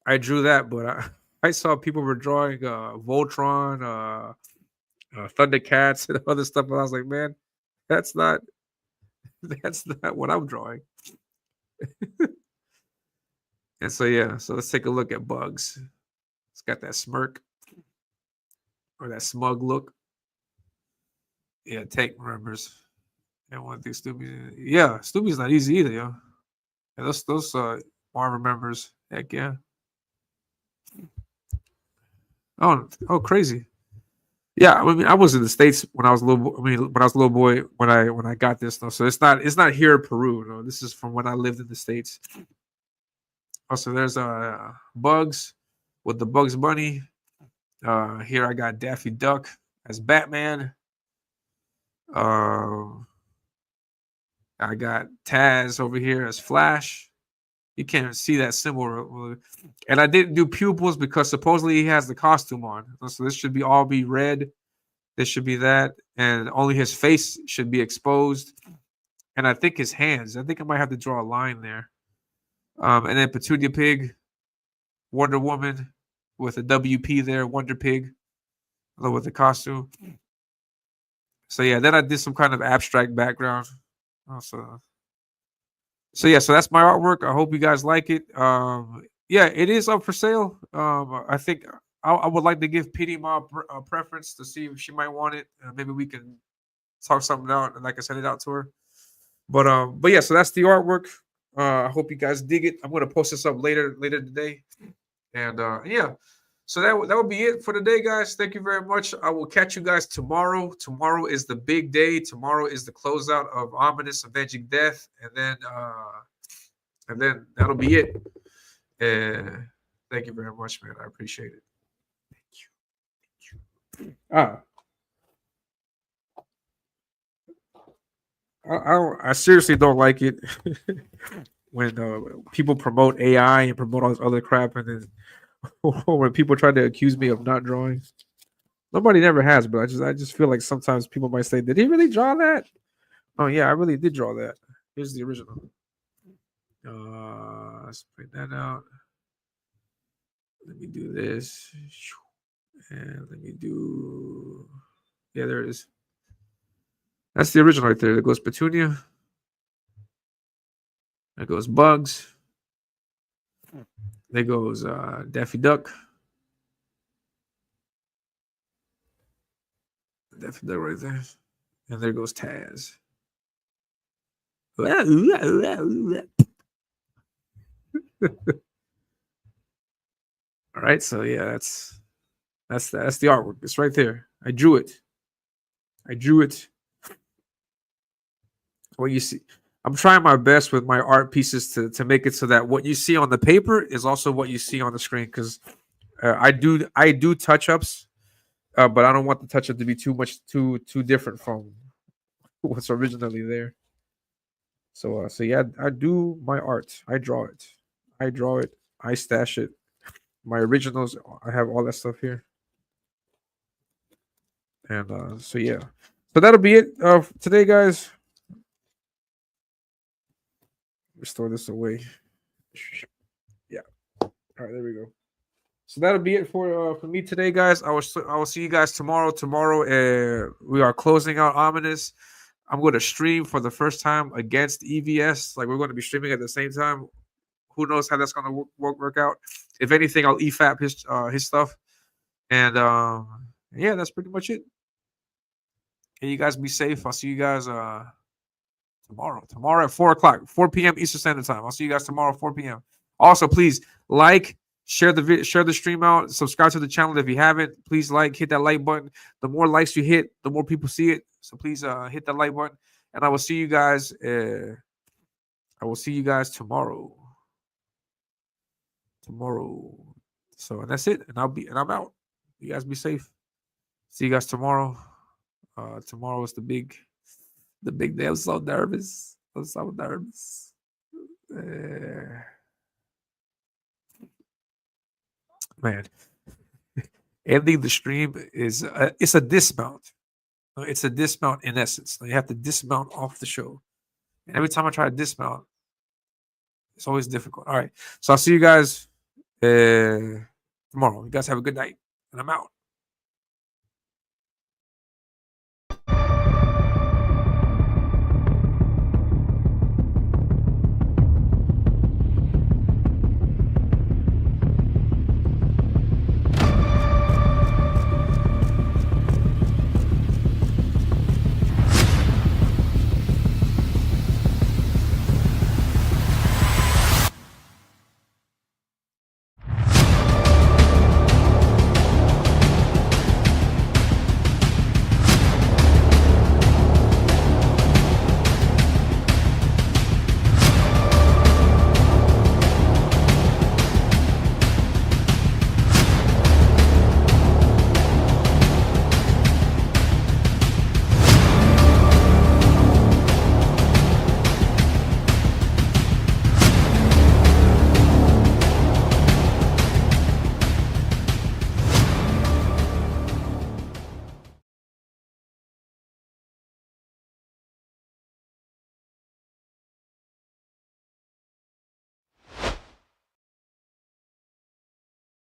I drew that, but I saw people were drawing Voltron, Thundercats, and other stuff, and I was like, man, that's not that's not what I'm drawing. And so yeah, so let's take a look at Bugs. It's got that smirk or that smug look. Yeah, Tank remembers. And one thing Stubby. Yeah, Stubby's not easy either, yo. Yeah, those Marv remembers. Heck yeah. Oh, crazy. Yeah, I mean, I was in the States when I was a little. When I was a little boy when I got this though. So it's not here in Peru. No, this is from when I lived in the States. Also, there's Bugs with the Bugs Bunny. Here I got Daffy Duck as Batman. I got Taz over here as Flash. You can't see that symbol. And I didn't do pupils because supposedly he has the costume on. So this should all be red. This should be that. And only his face should be exposed. And I think his hands. I think I might have to draw a line there. And then Petunia Pig, Wonder Woman with a WP there, Wonder Pig with the costume. So yeah, then I did some kind of abstract background. So yeah, so that's my artwork. I hope you guys like it. Yeah, it is up for sale. I think I would like to give PD Mob a preference to see if she might want it. Maybe we can talk something out and I can send it out to her. But yeah, so that's the artwork. I hope you guys dig it. I'm gonna post this up later today. And yeah, so that would be it for today, guys. Thank you very much. I will catch you guys tomorrow. Tomorrow is the big day. Tomorrow is the closeout of Ominus Avenging Death, and then that'll be it. Thank you very much, man. I appreciate it. Thank you. I seriously don't like it. when people promote AI and promote all this other crap, and then when people try to accuse me of not drawing. Nobody never has, but I just feel like sometimes people might say, "Did he really draw that?" Oh yeah, I really did draw that. Here's the original. Let's print that out. Let me do this, and let me do. Yeah, there it is. That's the original right there. There goes Petunia. There goes Bugs. There goes Daffy Duck. Daffy Duck right there. And there goes Taz. All right, so yeah, that's the artwork. It's right there. I drew it. What you see, I'm trying my best with my art pieces to make it so that what you see on the paper is also what you see on the screen. Because I do touch ups, but I don't want the touch up to be too different from what's originally there. So yeah, I do my art. I draw it. I stash it. My originals, I have all that stuff here. And so yeah, so that'll be it today, guys. Restore this away. Yeah. All right, there we go. So that'll be it for me today, guys. I will see you guys tomorrow. Tomorrow, we are closing out Ominus. I'm going to stream for the first time against EVS. Like, we're going to be streaming at the same time. Who knows how that's going to work out? If anything, I'll EFAP his stuff. And yeah, that's pretty much it. Hey, you guys be safe. I'll see you guys tomorrow at 4 p.m. Eastern Standard Time. I'll see you guys tomorrow at 4 p.m. Also, please like, share the stream out, subscribe to the channel if you haven't. Please hit that like button. The more likes you hit, the more people see it. So please hit that like button, and I will see you guys. Tomorrow. So, and that's it. And I'm out. You guys be safe. See you guys tomorrow. Tomorrow is the big day. I'm so nervous. Man, ending the stream is it's a dismount. It's a dismount in essence. You have to dismount off the show. And every time I try to dismount, it's always difficult. All right. So I'll see you guys tomorrow. You guys have a good night. And I'm out.